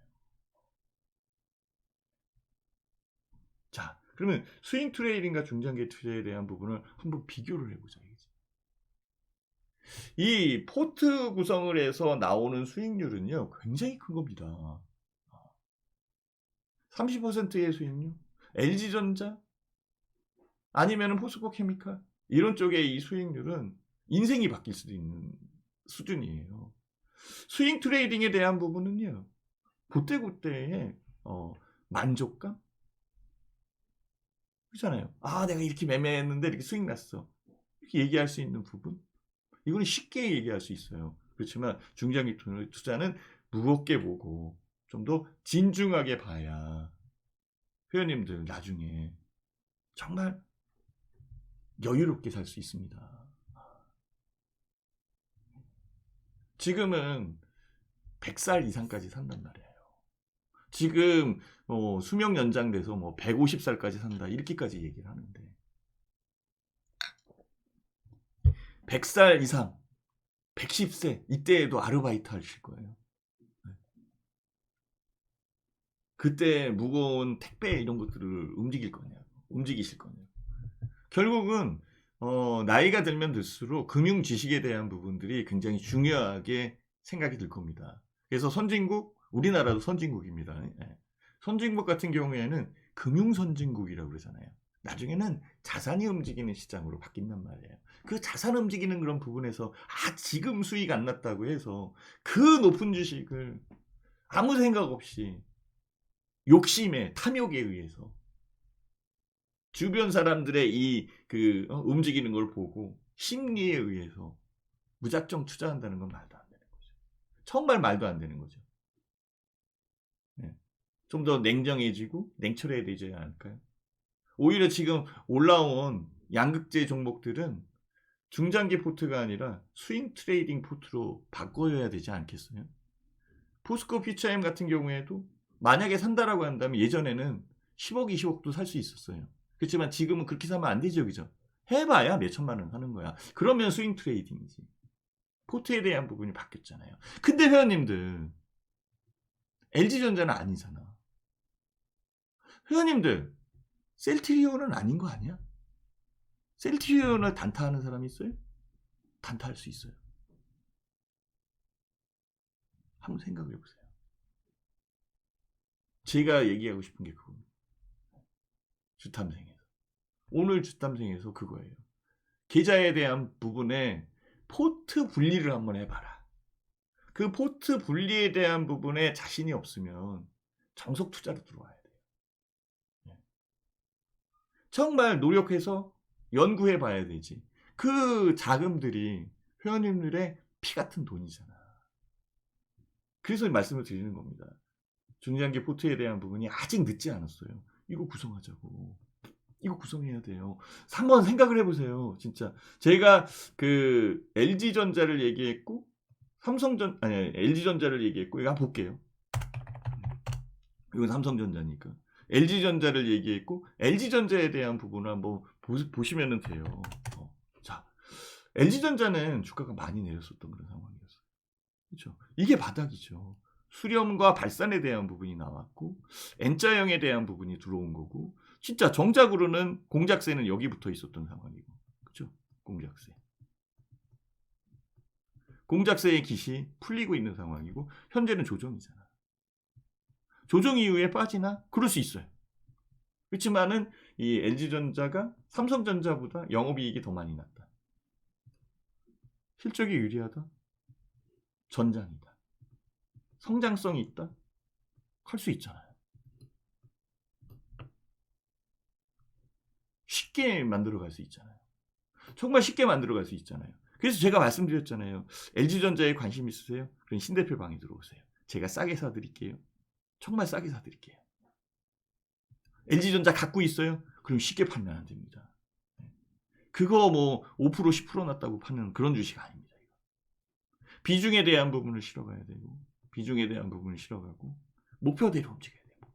자, 그러면 스윙 트레이딩과 중장기 투자에 대한 부분을 한번 비교를 해보자. 이 포트 구성을 해서 나오는 수익률은요, 굉장히 큰 겁니다. 30%의 수익률? LG전자? 아니면 포스코케미칼? 이런 쪽의 이 수익률은 인생이 바뀔 수도 있는 수준이에요. 스윙 트레이딩에 대한 부분은요, 그때그때의 만족감? 그렇잖아요. 아, 내가 이렇게 매매했는데 이렇게 수익 났어. 이렇게 얘기할 수 있는 부분? 이거는 쉽게 얘기할 수 있어요. 그렇지만 중장기 투자는 무겁게 보고 좀 더 진중하게 봐야 회원님들 나중에 정말 여유롭게 살 수 있습니다. 지금은 100살 이상까지 산단 말이에요. 지금 수명 연장돼서 150살까지 산다 이렇게까지 얘기를 하는데 100살 이상 110세 이때에도 아르바이트 하실 거예요. 그때 무거운 택배 이런 것들을 움직이실 거냐고. 결국은 나이가 들면 들수록 금융 지식에 대한 부분들이 굉장히 중요하게 생각이 들 겁니다. 그래서 선진국, 우리나라도 선진국입니다. 예. 선진국 같은 경우에는 금융 선진국이라고 그러잖아요. 나중에는 자산이 움직이는 시장으로 바뀐단 말이에요. 그 자산 움직이는 그런 부분에서 지금 수익 안 났다고 해서 그 높은 주식을 아무 생각 없이 욕심에 탐욕에 의해서 주변 사람들의 움직이는 걸 보고 심리에 의해서 무작정 투자한다는 건 말도 안 되는 거죠. 정말 말도 안 되는 거죠. 네. 좀 더 냉정해지고 냉철해야 되지 않을까요? 오히려 지금 올라온 양극재 종목들은 중장기 포트가 아니라 스윙 트레이딩 포트로 바꿔야 되지 않겠어요? 포스코 퓨처엠 같은 경우에도 만약에 산다라고 한다면 예전에는 10억, 20억도 살 수 있었어요. 그렇지만 지금은 그렇게 사면 안 되죠, 그죠? 해봐야 몇 천만 원 하는 거야. 그러면 스윙 트레이딩이지. 포트에 대한 부분이 바뀌었잖아요. 근데 회원님들, LG전자는 아니잖아. 회원님들, 셀트리온은 아닌 거 아니야? 셀트리온을 단타하는 사람이 있어요? 단타할 수 있어요. 한번 생각을 해보세요. 제가 얘기하고 싶은 게 그겁니다. 주탐생에서. 오늘 주탐생에서 그거예요. 계좌에 대한 부분에 포트 분리를 한번 해봐라. 그 포트 분리에 대한 부분에 자신이 없으면 정석 투자로 들어와야 돼요. 정말 노력해서 연구해 봐야 되지. 그 자금들이 회원님들의 피 같은 돈이잖아. 그래서 말씀을 드리는 겁니다. 중장기 포트에 대한 부분이 아직 늦지 않았어요. 이거 구성하자고. 이거 구성해야 돼요. 한번 생각을 해보세요. 진짜. 제가 그 LG전자를 얘기했고, LG전자를 얘기했고, 이거 한번 볼게요. 이건 삼성전자니까. LG전자를 얘기했고, LG전자에 대한 부분을 한번 보시면 돼요. 자, LG전자는 주가가 많이 내렸었던 그런 상황이었어요. 그렇죠? 이게 바닥이죠. 수렴과 발산에 대한 부분이 나왔고, N자형에 대한 부분이 들어온 거고, 진짜 정작으로는 공작세는 여기 붙어 있었던 상황이고, 그렇죠? 공작세. 공작세의 깃이 풀리고 있는 상황이고, 현재는 조정이잖아. 조정 이후에 빠지나? 그럴 수 있어요. 그렇지만은 이 LG전자가 삼성전자보다 영업이익이 더 많이 났다. 실적이 유리하다? 전장이다. 성장성이 있다? 할 수 있잖아요. 쉽게 만들어갈 수 있잖아요. 정말 쉽게 만들어갈 수 있잖아요. 그래서 제가 말씀드렸잖아요. LG전자에 관심 있으세요? 그럼 신 대표 방에 들어오세요. 제가 싸게 사드릴게요. 정말 싸게 사드릴게요. LG전자 갖고 있어요? 그럼 쉽게 판매 안 됩니다. 그거 뭐 5% 10% 났다고 파는 그런 주식 아닙니다. 비중에 대한 부분을 실어가야 되고, 비중에 대한 부분을 실어가고, 목표대로 움직여야 돼요.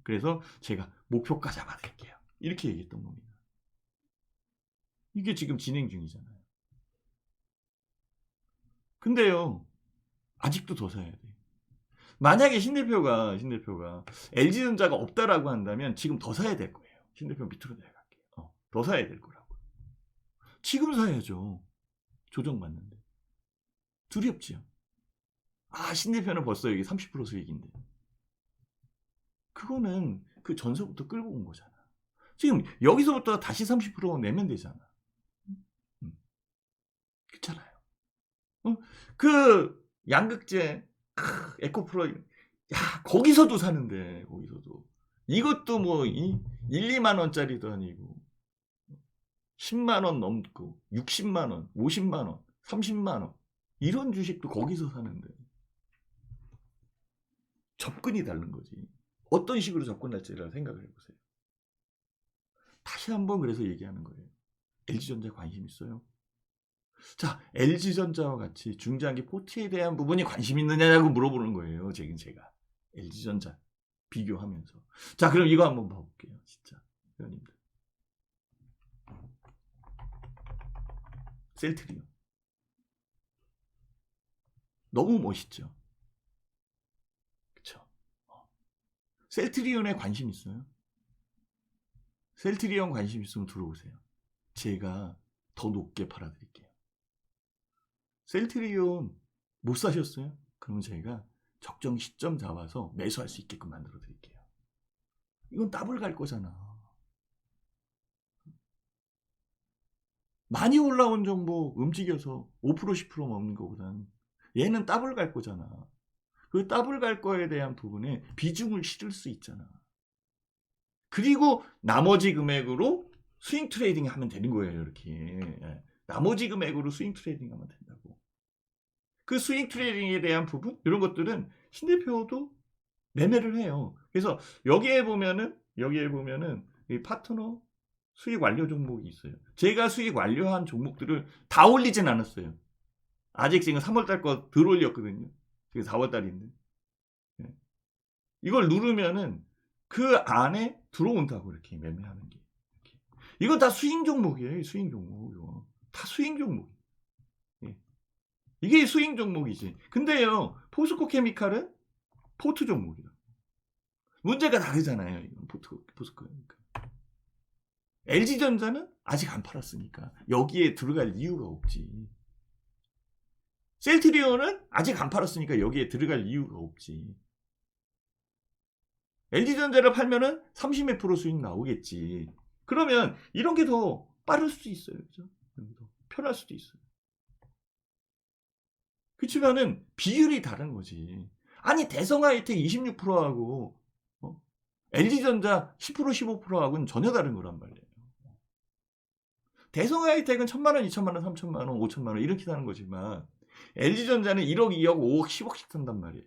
그래서 제가 목표가 잡아드릴게요. 이렇게 얘기했던 겁니다. 이게 지금 진행 중이잖아요. 근데요, 아직도 더 사야 돼요. 만약에 신 대표가 LG전자가 없다라고 한다면 지금 더 사야 될 거예요. 신 대표 밑으로 내려갈게요. 더 사야 될 거라고. 지금 사야죠. 조정받는데. 두렵지요. 신 대표는 벌써 여기 30% 수익인데. 그거는 그 전서부터 끌고 온 거잖아. 지금 여기서부터 다시 30% 내면 되잖아. 그렇잖아요. 그 양극재 에코프로 거기서도 사는데 거기서도 이것도 뭐 1, 2만 원짜리도 아니고 10만 원 넘고 60만 원, 50만 원, 30만 원 이런 주식도 거기서 사는데 접근이 다른 거지. 어떤 식으로 접근할지를 생각을 해보세요. 다시 한번 그래서 얘기하는 거예요. LG전자 관심 있어요? 자, LG전자와 같이 중장기 포트에 대한 부분이 관심 있느냐고 물어보는 거예요. 지금 제가 LG전자 비교하면서. 자, 그럼 이거 한번 봐볼게요. 진짜 회원님들. 셀트리온. 너무 멋있죠. 그쵸? 셀트리온에 관심 있어요? 셀트리온 관심 있으면 들어오세요. 제가 더 높게 팔아드릴게요. 셀트리온 못 사셨어요? 그럼 제가 적정 시점 잡아서 매수할 수 있게끔 만들어 드릴게요. 이건 더블 갈 거잖아. 많이 올라온 정보 움직여서 5% 10% 먹는 거보다는 얘는 더블 갈 거잖아. 그 더블 갈 거에 대한 부분에 비중을 실을 수 있잖아. 그리고 나머지 금액으로 스윙 트레이딩 하면 되는 거예요. 이렇게. 나머지 금액으로 스윙 트레이딩 하면 된다고. 그 스윙 트레이딩에 대한 부분 이런 것들은 신 대표도 매매를 해요. 그래서 여기에 보면은 이 파트너 수익 완료 종목이 있어요. 제가 수익 완료한 종목들을 다 올리진 않았어요. 아직 지금 3월달 거 덜 올렸거든요. 지금 4월달인데. 이걸 누르면은 그 안에 들어온다고 이렇게 매매하는 게. 이건 다 수익 종목이에요. 수익 종목. 이거. 다 수익 종목. 이게 수익 종목이지. 근데요, 포스코 케미칼은 포트 종목이다. 문제가 다르잖아요. 이건 포스코 케미칼. LG전자는 아직 안 팔았으니까 여기에 들어갈 이유가 없지. 셀트리온은 아직 안 팔았으니까 여기에 들어갈 이유가 없지. LG전자를 팔면은 30몇 프로 수익 나오겠지. 그러면 이런 게 더 빠를 수도 있어요. 그죠? 더 편할 수도 있어요. 그치만은 비율이 다른 거지. 아니 대성하이텍 26%하고 LG전자 10% 15%하고는 전혀 다른 거란 말이에요. 대성하이텍은 1,000만 원, 2,000만 원, 3,000만 원, 5,000만 원 이렇게 사는 거지만 LG전자는 1억, 2억, 5억, 10억씩 산단 말이에요.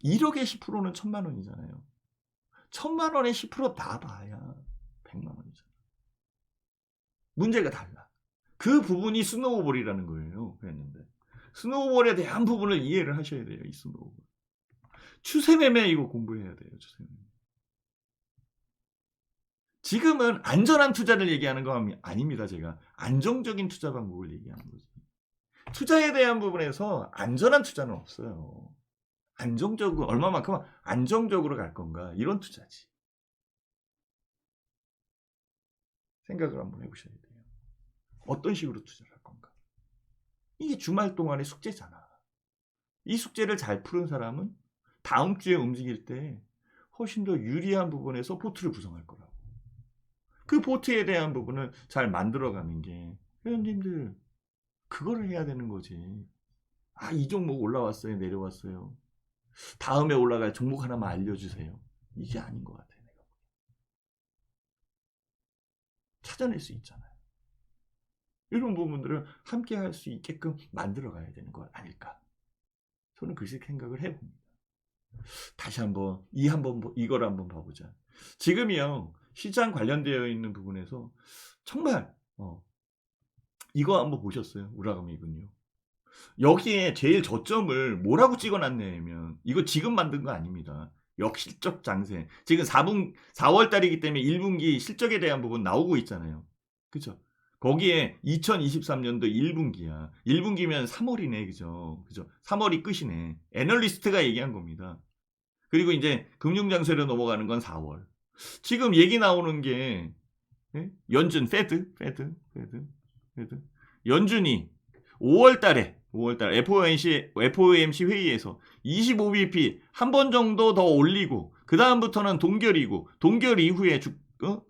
1억에 10%는 1,000만 원이잖아요. 1,000만 원에 10% 나봐야 100만 원이잖아. 문제가 달라. 그 부분이 스노우볼이라는 거예요. 그랬는데 스노우볼에 대한 부분을 이해를 하셔야 돼요. 이 스노우볼. 추세매매 이거 공부해야 돼요. 추세매매. 지금은 안전한 투자를 얘기하는 거 아닙니다. 제가 안정적인 투자 방법을 얘기하는 거지. 투자에 대한 부분에서 안전한 투자는 없어요. 안정적으로 얼마만큼 안정적으로 갈 건가 이런 투자지. 생각을 한번 해보셔야 돼요. 어떤 식으로 투자를 할 건가. 이게 주말 동안의 숙제잖아. 이 숙제를 잘 푸는 사람은 다음 주에 움직일 때 훨씬 더 유리한 부분에서 포트를 구성할 거라고. 그 포트에 대한 부분을 잘 만들어가는 게 회원님들 그거를 해야 되는 거지. 이 종목 올라왔어요, 내려왔어요. 다음에 올라갈 종목 하나만 알려주세요. 이게 아닌 것 같아요. 찾아낼 수 있잖아요. 이런 부분들을 함께 할 수 있게끔 만들어 가야 되는 것 아닐까. 저는 그렇게 생각을 해봅니다. 다시 한번 이걸 한번 봐보자. 지금이요 시장 관련되어 있는 부분에서 정말 이거 한번 보셨어요? 우라가미군요. 여기에 제일 저점을 뭐라고 찍어놨냐면 이거 지금 만든 거 아닙니다. 역실적 장세. 지금 4월 달이기 때문에 1분기 실적에 대한 부분 나오고 있잖아요. 그죠? 거기에 2023년도 1분기야. 1분기면 3월이네. 그죠? 3월이 끝이네. 애널리스트가 얘기한 겁니다. 그리고 이제 금융장세로 넘어가는 건 4월. 지금 얘기 나오는 게 연준, 페드. 연준이 5월 달에 FOMC 회의에서 25bp 한 번 정도 더 올리고 그 다음부터는 동결이고 동결 이후에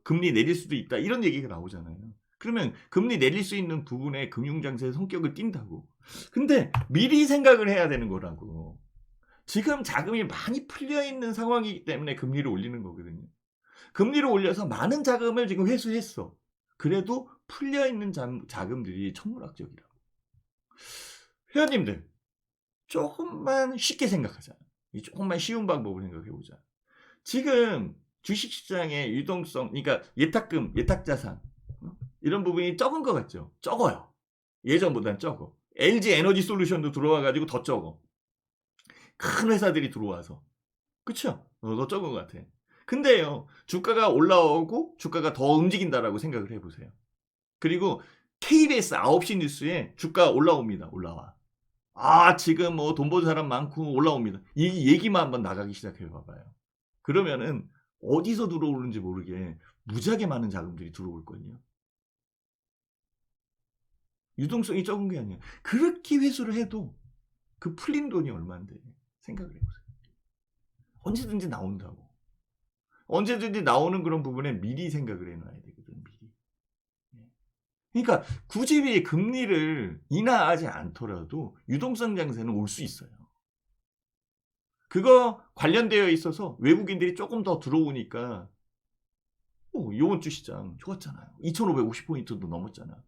금리 내릴 수도 있다. 이런 얘기가 나오잖아요. 그러면 금리 내릴 수 있는 부분에 금융장세의 성격을 띈다고. 근데 미리 생각을 해야 되는 거라고. 지금 자금이 많이 풀려있는 상황이기 때문에 금리를 올리는 거거든요. 금리를 올려서 많은 자금을 지금 회수했어. 그래도 풀려있는 자금들이 천문학적이라고. 회원님들 조금만 쉽게 생각하자. 조금만 쉬운 방법을 생각해보자. 지금 주식시장의 유동성, 그러니까 예탁금, 예탁자산 이런 부분이 적은 것 같죠? 적어요. 예전보단 적어. LG 에너지 솔루션도 들어와가지고 더 적어. 큰 회사들이 들어와서. 그쵸? 더 적은 것 같아. 근데요, 주가가 올라오고 주가가 더 움직인다라고 생각을 해보세요. 그리고 KBS 9시 뉴스에 주가 올라옵니다. 올라와. 지금 뭐 돈 버는 사람 많고 올라옵니다. 이 얘기만 한번 나가기 시작해 봐봐요. 그러면은 어디서 들어오는지 모르게 무지하게 많은 자금들이 들어올거든요. 유동성이 적은 게 아니에요. 그렇게 회수를 해도 그 풀린 돈이 얼마인데 생각을 해보세요. 언제든지 나온다고. 언제든지 나오는 그런 부분에 미리 생각을 해놔야 되거든. 미리. 그러니까 굳이 금리를 인하하지 않더라도 유동성 장세는 올 수 있어요. 그거 관련되어 있어서 외국인들이 조금 더 들어오니까 이번 주 시장 좋았잖아요. 2550포인트도 넘었잖아.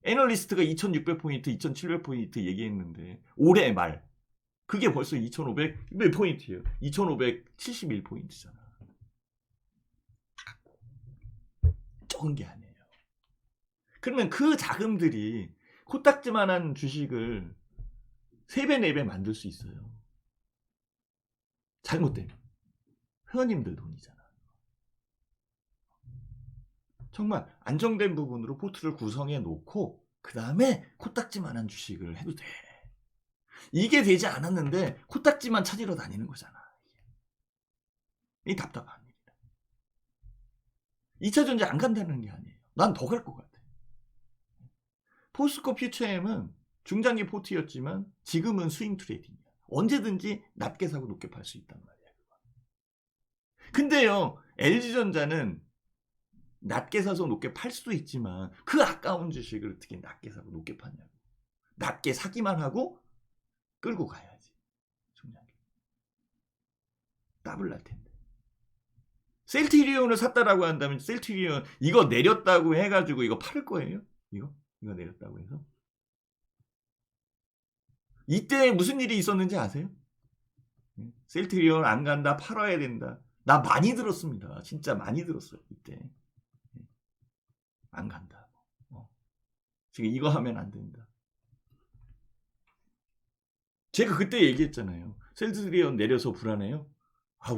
애널리스트가 2600포인트, 2700포인트 얘기했는데 올해 말 그게 벌써 2500포인트예요. 2571포인트잖아. 적은 게 아니에요. 그러면 그 자금들이 코딱지만한 주식을 3배, 4배 만들 수 있어요. 잘못되면. 회원님들 돈이잖아. 정말 안정된 부분으로 포트를 구성해 놓고 그 다음에 코딱지만한 주식을 해도 돼. 이게 되지 않았는데 코딱지만 찾으러 다니는 거잖아. 이 답답한 일이다. 2차전지 안 간다는 게 아니에요. 난 더 갈 것 같아. 포스코 퓨처엠은 중장기 포트였지만 지금은 스윙 트레이딩이야. 언제든지 낮게 사고 높게 팔 수 있단 말이야. 근데요, LG전자는 낮게 사서 높게 팔 수도 있지만 그 아까운 주식을 어떻게 낮게 사고 높게 파냐고. 낮게 사기만 하고 끌고 가야지. 중장기. 더블 날 텐데. 셀트리온을 샀다라고 한다면 셀트리온 이거 내렸다고 해가지고 이거 팔을 거예요? 이거 내렸다고 해서? 이때 무슨 일이 있었는지 아세요? 셀트리온 안 간다, 팔아야 된다. 나 많이 들었습니다. 진짜 많이 들었어요. 이때. 안 간다. 지금 이거 하면 안 된다. 제가 그때 얘기했잖아요. 셀트리온 내려서 불안해요?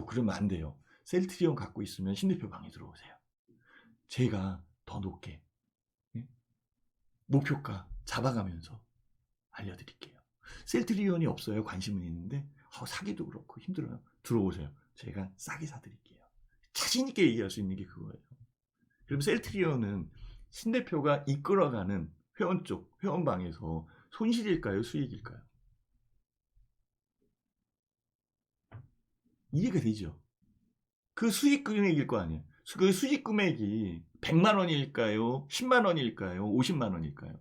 그러면 안 돼요. 셀트리온 갖고 있으면 신대표 방에 들어오세요. 제가 더 높게 목표가 잡아가면서 알려드릴게요. 셀트리온이 없어요. 관심은 있는데 사기도 그렇고 힘들어요. 들어오세요. 제가 싸게 사드릴게요. 자신 있게 얘기할 수 있는 게 그거예요. 그럼 셀트리온은 신대표가 이끌어가는 회원방에서 손실일까요? 수익일까요? 이해가 되죠? 그 수익 금액일 거 아니에요. 그 수익 금액이 100만 원일까요? 10만 원일까요? 50만 원일까요?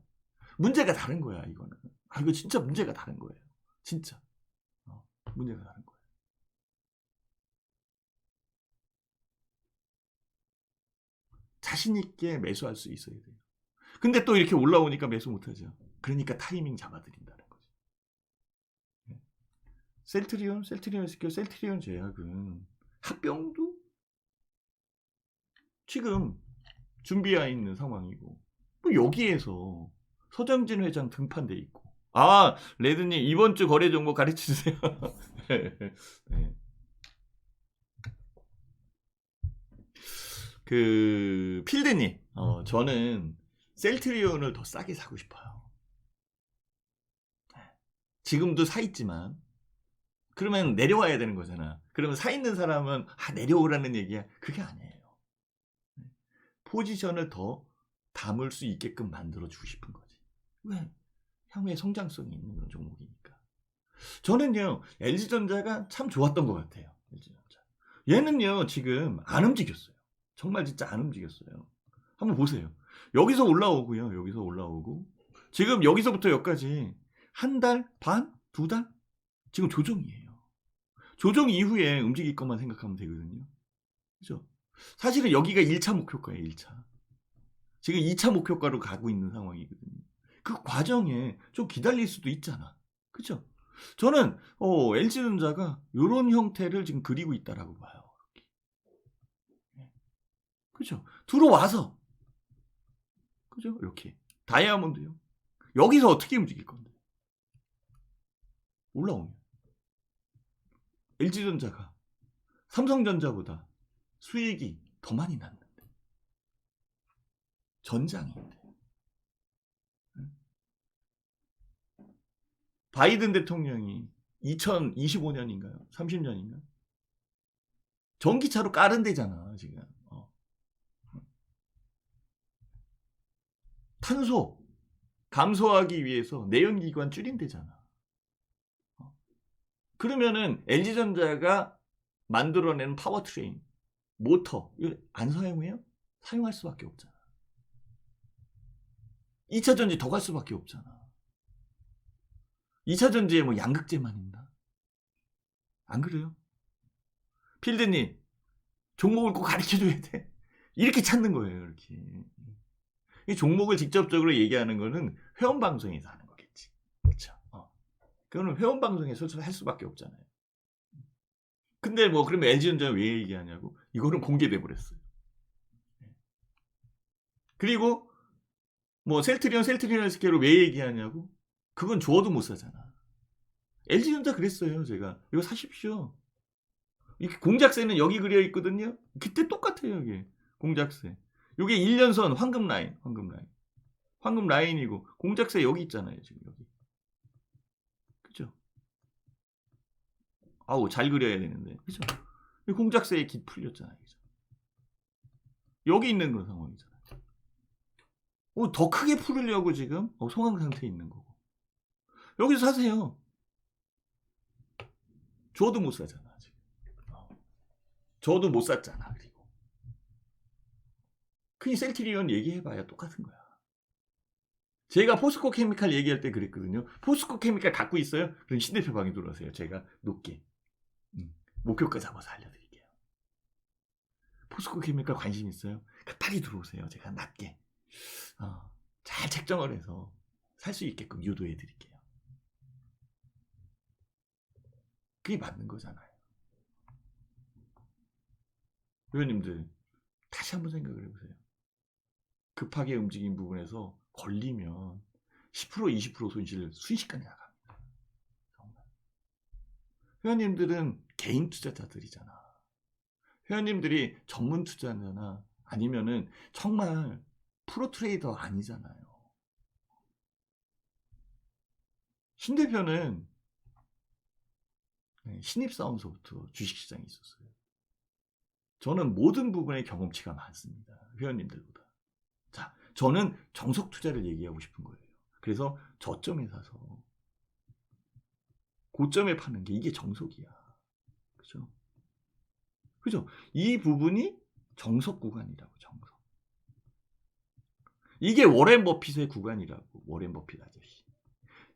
문제가 다른 거야, 이거는. 이거 진짜 문제가 다른 거예요. 진짜. 문제가 다른 거예요. 자신 있게 매수할 수 있어야 돼요. 근데 또 이렇게 올라오니까 매수 못하죠. 그러니까 타이밍 잡아드린다는 거죠. 셀트리온 시켜. 셀트리온 제약은 합병도 지금 준비해 있는 상황이고, 뭐 여기에서 서정진 회장 등판돼 있고. 아, 레드님 이번 주 거래 정보 가르쳐 주세요. 네. 그 필드님, 저는 셀트리온을 더 싸게 사고 싶어요. 지금도 사 있지만 그러면 내려와야 되는 거잖아. 그러면 사 있는 사람은 내려오라는 얘기야. 그게 아니에요. 포지션을 더 담을 수 있게끔 만들어주고 싶은 거지. 왜? 향후에 성장성이 있는 그런 종목이니까. 저는요, LG전자가 참 좋았던 것 같아요. LG전자. 얘는요, 지금 안 움직였어요. 정말 진짜 안 움직였어요. 한번 보세요. 여기서 올라오고요. 여기서 올라오고. 지금 여기서부터 여기까지 한 달 반? 두 달? 지금 조정이에요. 조정 이후에 움직일 것만 생각하면 되거든요. 그죠? 사실은 여기가 1차 목표가예요. 1차. 지금 2차 목표가로 가고 있는 상황이거든요. 그 과정에 좀 기다릴 수도 있잖아. 그죠? 저는 LG전자가 이런 형태를 지금 그리고 있다라고 봐요. 그죠? 들어와서, 그죠? 이렇게 다이아몬드요. 여기서 어떻게 움직일 건데? 올라오면 LG전자가 삼성전자보다 수익이 더 많이 났는데, 전장인데, 바이든 대통령이 2025년인가요? 30년인가요? 전기차로 까른대잖아 지금. 탄소 감소하기 위해서 내연기관 줄인대잖아. 그러면은 LG전자가 만들어낸 파워트레인, 모터 이거 안 사용해요? 사용할 수밖에 없잖아. 2차 전지 더 갈 수밖에 없잖아. 2차 전지에 뭐 양극재만 있나? 안 그래요? 필드님, 종목을 꼭 가르쳐줘야 돼. 이렇게 찾는 거예요, 이렇게. 이 종목을 직접적으로 얘기하는 거는 회원방송에서 하는 거겠지. 그렇죠? 그거는 회원방송에서 할 수밖에 없잖아요. 근데 뭐 그러면 LG전자가 왜 얘기하냐고? 이거는 공개돼 버렸어요. 그리고 뭐 셀트리온 스케일을 왜 얘기하냐고? 그건 줘도 못 사잖아. LG전자 그랬어요, 제가. 이거 사십시오. 이 공작새는 여기 그려 있거든요. 그때 똑같아요, 이게. 공작새. 이게 1년선 황금 라인이고 공작새 여기 있잖아요, 지금 여기. 그죠? 아우, 잘 그려야 되는데. 그죠? 공작새에 깃 풀렸잖아요. 그죠? 여기 있는 그런 상황이잖아요. 더 크게 풀으려고 지금 송황 상태에 있는 거고. 여기서 사세요. 줘도 못 사잖아, 지금. 저도 못 샀잖아, 그리고. 그니 셀트리온 얘기해봐야 똑같은 거야. 제가 포스코 케미칼 얘기할 때 그랬거든요. 포스코 케미칼 갖고 있어요? 그럼 신대표 방에 들어오세요. 제가 높게. 목표가 잡아서 알려드릴게요. 포스코 케미칼 관심 있어요? 빨리 들어오세요. 제가 낮게. 잘 책정을 해서 살 수 있게끔 유도해 드릴게요. 그게 맞는 거잖아요. 의원님들 다시 한번 생각을 해보세요. 급하게 움직인 부분에서 걸리면 10% 20% 손실 순식간에 나갑니다. 정말. 회원님들은 개인 투자자들이잖아. 회원님들이 전문 투자자나 아니면은 정말 프로 트레이더 아니잖아요. 신 대표는 신입사원서부터 주식시장에 있었어요. 저는 모든 부분에 경험치가 많습니다. 회원님들보다. 자, 저는 정석 투자를 얘기하고 싶은 거예요. 그래서 저점에 사서 고점에 파는 게 이게 정석이야. 그죠? 그죠? 이 부분이 정석 구간이라고, 정석. 이게 워렌 버핏의 구간이라고, 워렌 버핏 아저씨.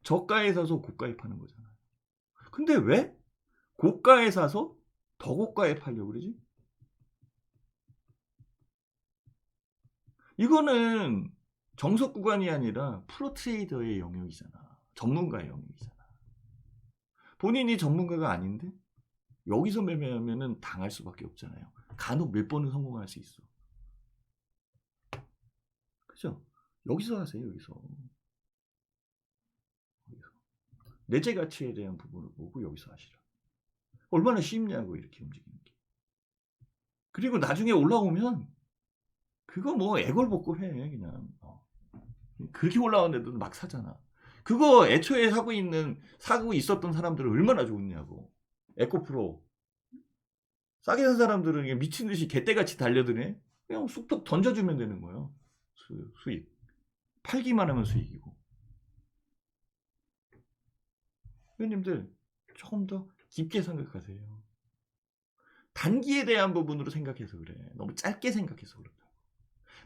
저가에 사서 고가에 파는 거잖아요. 근데 왜 고가에 사서 더 고가에 팔려고 그러지? 이거는 정석 구간이 아니라 프로 트레이더의 영역이잖아. 전문가의 영역이잖아. 본인이 전문가가 아닌데 여기서 매매하면은 당할 수밖에 없잖아요. 간혹 몇 번은 성공할 수 있어. 그죠? 여기서 하세요. 여기서. 내재 가치에 대한 부분을 보고 여기서 하시라. 얼마나 쉽냐고 이렇게 움직이는 게. 그리고 나중에 올라오면 그거 뭐 애걸복걸해 그냥. 그렇게 올라왔는데도 막 사잖아. 그거 애초에 사고 있었던 사람들은 얼마나 좋냐고. 에코프로 싸게 산 사람들은 미친 듯이 개떼같이 달려드네. 그냥 쑥떡 던져주면 되는 거예요. 수익. 팔기만 하면 수익이고. 회원님들 조금 더 깊게 생각하세요. 단기에 대한 부분으로 생각해서 그래. 너무 짧게 생각해서 그렇다.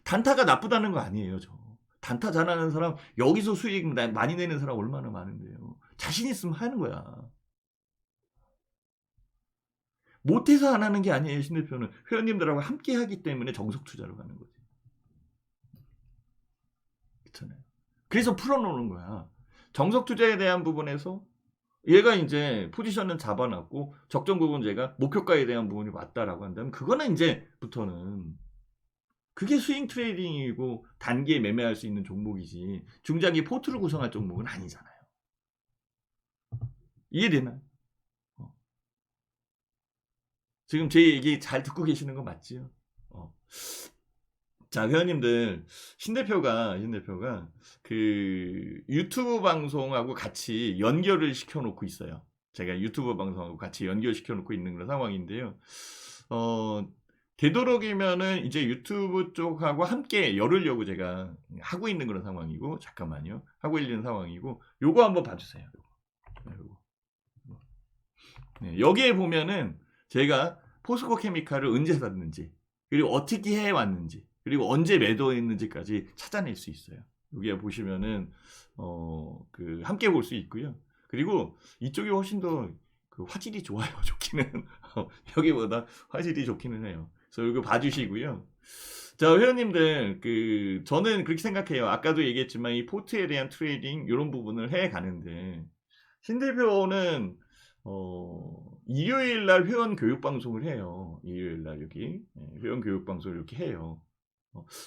단타가 나쁘다는 거 아니에요. 저 단타 잘하는 사람 여기서 수익 많이 내는 사람 얼마나 많은데요. 자신 있으면 하는 거야. 못해서 안 하는 게 아니에요. 신 대표는 회원님들하고 함께 하기 때문에 정석 투자로 가는 거지. 그렇잖아요. 그래서 풀어놓는 거야. 정석 투자에 대한 부분에서 얘가 이제 포지션은 잡아놨고 적정 부분 제가 목표가에 대한 부분이 맞다라고 한다면 그거는 이제부터는 그게 스윙 트레이딩이고 단기에 매매할 수 있는 종목이지 중장기 포트를 구성할 종목은 아니잖아요. 이해되나요? 지금 제 얘기 잘 듣고 계시는 거 맞지요? 자, 회원님들, 신 대표가 그 유튜브 방송하고 같이 연결을 시켜놓고 있어요. 제가 유튜브 방송하고 같이 연결시켜놓고 있는 그런 상황인데요. 되도록이면은 이제 유튜브 쪽하고 함께 열으려고 제가 하고 있는 그런 상황이고, 잠깐만요. 하고 있는 상황이고, 요거 한번 봐주세요. 요거. 네, 여기에 보면은 제가 포스코 케미칼을 언제 샀는지, 그리고 어떻게 해왔는지, 그리고 언제 매도했는지까지 찾아낼 수 있어요. 여기에 보시면은 그 함께 볼 수 있고요. 그리고 이쪽이 훨씬 더 그 화질이 좋아요. 좋기는 여기보다 화질이 좋기는 해요. 그래서 이거 봐주시고요. 자, 회원님들 그 저는 그렇게 생각해요. 아까도 얘기했지만 이 포트에 대한 트레이딩 이런 부분을 해 가는데 신 대표는 일요일 날 회원 교육 방송을 해요. 일요일 날 여기 회원 교육 방송을 이렇게 해요.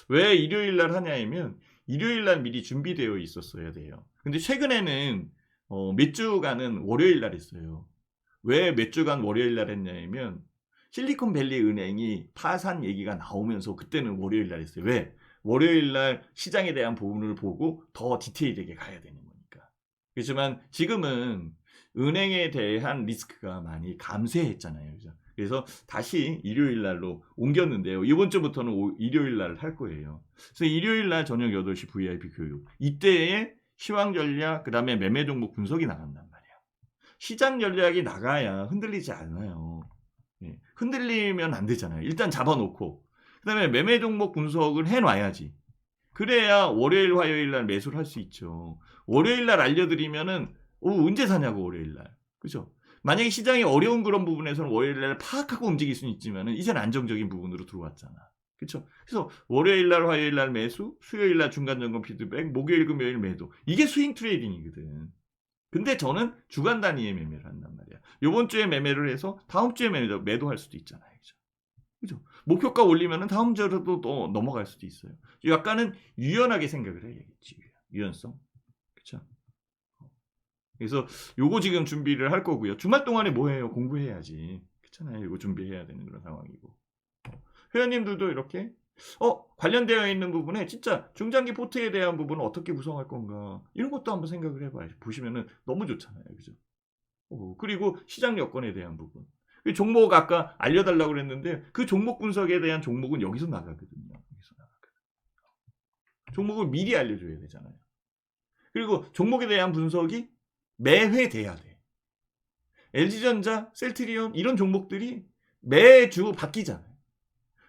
왜 일요일 날 하냐면 일요일 날 미리 준비되어 있었어야 돼요. 근데 최근에는 몇 주간은 월요일 날 했어요. 왜 몇 주간 월요일 날 했냐면 실리콘밸리 은행이 파산 얘기가 나오면서 그때는 월요일 날 했어요. 왜? 월요일 날 시장에 대한 부분을 보고 더 디테일하게 가야 되는 거니까. 그렇지만 지금은 은행에 대한 리스크가 많이 감소했잖아요. 그죠? 그래서 다시 일요일 날로 옮겼는데요. 이번 주부터는 일요일 날 할 거예요. 그래서 일요일 날 저녁 8시 VIP 교육. 이때에 시황 전략, 그 다음에 매매 종목 분석이 나간단 말이에요. 시장 전략이 나가야 흔들리지 않아요. 예, 흔들리면 안 되잖아요. 일단 잡아놓고 그 다음에 매매 종목 분석을 해놔야지. 그래야 월요일, 화요일 날 매수를 할 수 있죠. 월요일 날 알려드리면은 언제 사냐고 월요일 날. 그죠? 만약에 시장이 어려운 그런 부분에서는 월요일 날 파악하고 움직일 수는 있지만은 이제는 안정적인 부분으로 들어왔잖아. 그렇죠? 그래서 월요일 날, 화요일 날 매수, 수요일 날 중간 점검 피드백, 목요일, 금요일 매도. 이게 스윙 트레이딩이거든. 근데 저는 주간 단위의 매매를 한단 말이야. 이번 주에 매매를 해서 다음 주에 매도할 수도 있잖아요. 그죠? 그죠? 목표가 올리면은 다음 주에도 또 넘어갈 수도 있어요. 약간은 유연하게 생각을 해야겠지. 유연성. 그렇죠? 그래서 요거 지금 준비를 할 거고요. 주말 동안에 뭐 해요? 공부해야지. 그렇잖아요. 이거 준비해야 되는 그런 상황이고. 회원님들도 이렇게 관련되어 있는 부분에 진짜 중장기 포트에 대한 부분은 어떻게 구성할 건가 이런 것도 한번 생각을 해봐요. 보시면은 너무 좋잖아요. 그죠? 그리고 시장 여건에 대한 부분. 종목 아까 알려달라고 그랬는데 그 종목 분석에 대한 종목은 여기서 나가거든요. 종목을 미리 알려줘야 되잖아요. 그리고 종목에 대한 분석이 매회 돼야 돼. LG전자, 셀트리온 이런 종목들이 매주 바뀌잖아요.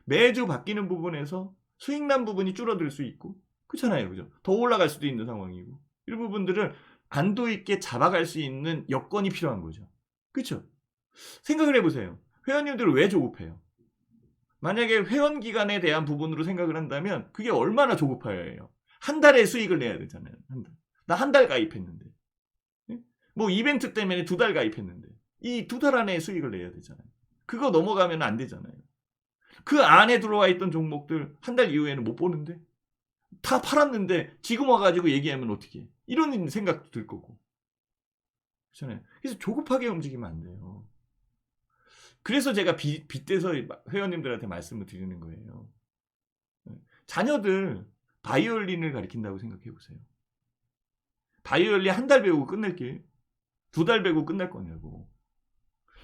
매주 바뀌는 부분에서 수익난 부분이 줄어들 수 있고 그렇잖아요. 그죠? 더 올라갈 수도 있는 상황이고 이런 부분들을 안도 있게 잡아갈 수 있는 여건이 필요한 거죠. 그렇죠? 생각을 해보세요. 회원님들은 왜 조급해요? 만약에 회원 기간에 대한 부분으로 생각을 한다면 그게 얼마나 조급해야 해요. 한 달에 수익을 내야 되잖아요. 나 한 달 가입했는데. 뭐 이벤트 때문에 2달 가입했는데 이 2달 안에 수익을 내야 되잖아요. 그거 넘어가면 안 되잖아요. 그 안에 들어와 있던 종목들 한 달 이후에는 못 보는데 다 팔았는데 지금 와가지고 얘기하면 어떻게 해? 이런 생각도 들 거고. 그렇잖아요. 그래서 조급하게 움직이면 안 돼요. 그래서 제가 빗대서 회원님들한테 말씀을 드리는 거예요. 자녀들 바이올린을 가르친다고 생각해 보세요. 바이올린 한 달 배우고 끝낼게. 2달 배우고 끝날 거냐고.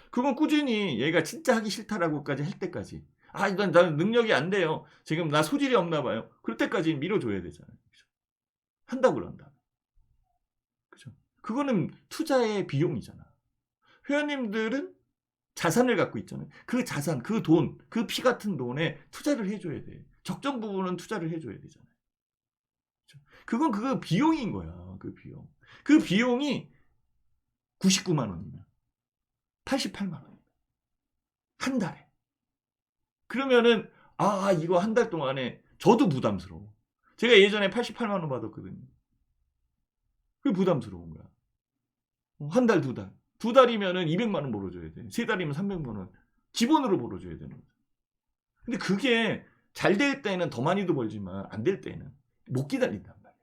그건 꾸준히 얘가 진짜 하기 싫다라고까지 할 때까지. 아, 이건 나는 능력이 안 돼요. 지금 나 소질이 없나 봐요. 그럴 때까지 밀어줘야 되잖아요. 그죠? 한다고 그런다. 그죠? 그거는 투자의 비용이잖아. 회원님들은 자산을 갖고 있잖아요. 그 자산, 그 돈, 그 피 같은 돈에 투자를 해줘야 돼. 적정 부분은 투자를 해줘야 되잖아요. 그죠? 그건 그거 비용인 거야. 그 비용. 그 비용이 99만 원이면 88만 원이면 한 달에. 그러면은 이거 한 달 동안에 저도 부담스러워. 제가 예전에 88만 원 받았거든요. 그게 부담스러운 거야. 한 달, 2달. 2달이면은 200만 원 벌어줘야 돼. 3달이면 300만 원. 기본으로 벌어줘야 되는 거야. 근데 그게 잘 될 때는 더 많이도 벌지만 안 될 때는 못 기다린단 말이야.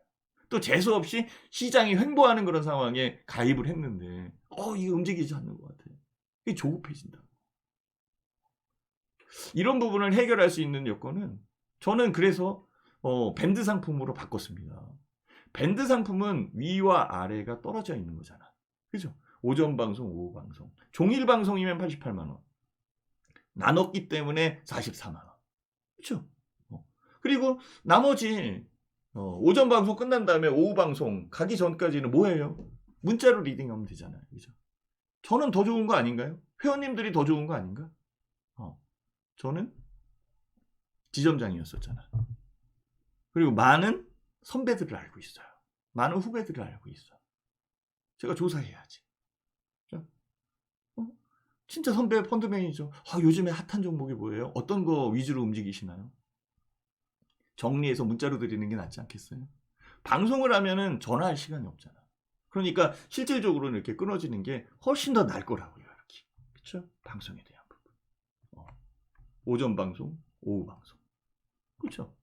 또 재수 없이 시장이 횡보하는 그런 상황에 가입을 했는데 이게 움직이지 않는 것 같아. 이게 조급해진다. 이런 부분을 해결할 수 있는 여건은 저는 그래서 밴드 상품으로 바꿨습니다. 밴드 상품은 위와 아래가 떨어져 있는 거잖아. 그죠? 오전 방송, 오후 방송. 종일 방송이면 88만 원. 나눴기 때문에 44만 원. 그렇죠? 그리고 나머지 오전 방송 끝난 다음에 오후 방송 가기 전까지는 뭐예요? 문자로 리딩하면 되잖아요. 그죠? 저는 더 좋은 거 아닌가요? 회원님들이 더 좋은 거 아닌가? 저는 지점장이었었잖아. 그리고 많은 선배들을 알고 있어요. 많은 후배들을 알고 있어. 제가 조사해야지. 진짜 선배 펀드 매니저. 요즘에 핫한 종목이 뭐예요? 어떤 거 위주로 움직이시나요? 정리해서 문자로 드리는 게 낫지 않겠어요? 방송을 하면은 전화할 시간이 없잖아. 그러니까 실질적으로는 이렇게 끊어지는 게 훨씬 더 나을 거라고요. 이렇게. 그렇죠? 방송에 대한 부분. 오전 방송, 오후 방송. 그렇죠?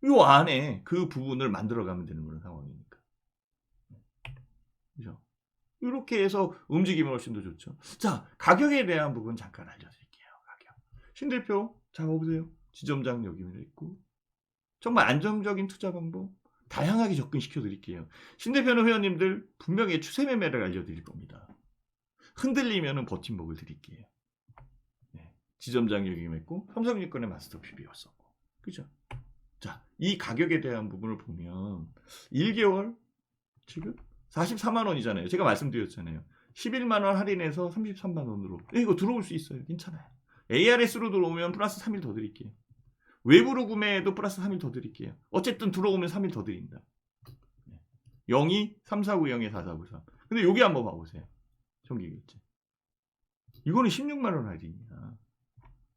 이 안에 그 부분을 만들어가면 되는 그런 상황이니까. 그죠? 이렇게 해서 움직이면 훨씬 더 좋죠. 자, 가격에 대한 부분 잠깐 알려드릴게요. 가격. 신대표 잡아보세요. 지점장 여기 있고. 정말 안정적인 투자 방법 다양하게 접근시켜 드릴게요. 신대표는 회원님들 분명히 추세 매매를 알려드릴 겁니다. 흔들리면 버팀목을 드릴게요. 네. 지점장 여기 있고 삼성증권의 마스터 PB였었고. 그죠? 자, 이 가격에 대한 부분을 보면 1개월 지금 44만 원이잖아요. 제가 말씀드렸잖아요. 11만 원 할인해서 33만 원으로. 이거 들어올 수 있어요. 괜찮아요. ARS로 들어오면 플러스 3일 더 드릴게요. 외부로 구매해도 플러스 3일 더 드릴게요. 어쨌든 들어오면 3일 더 드린다. 02 3490에 4493. 근데 여기 한번 봐보세요. 정기결제. 이거는 16만 원 할인이야.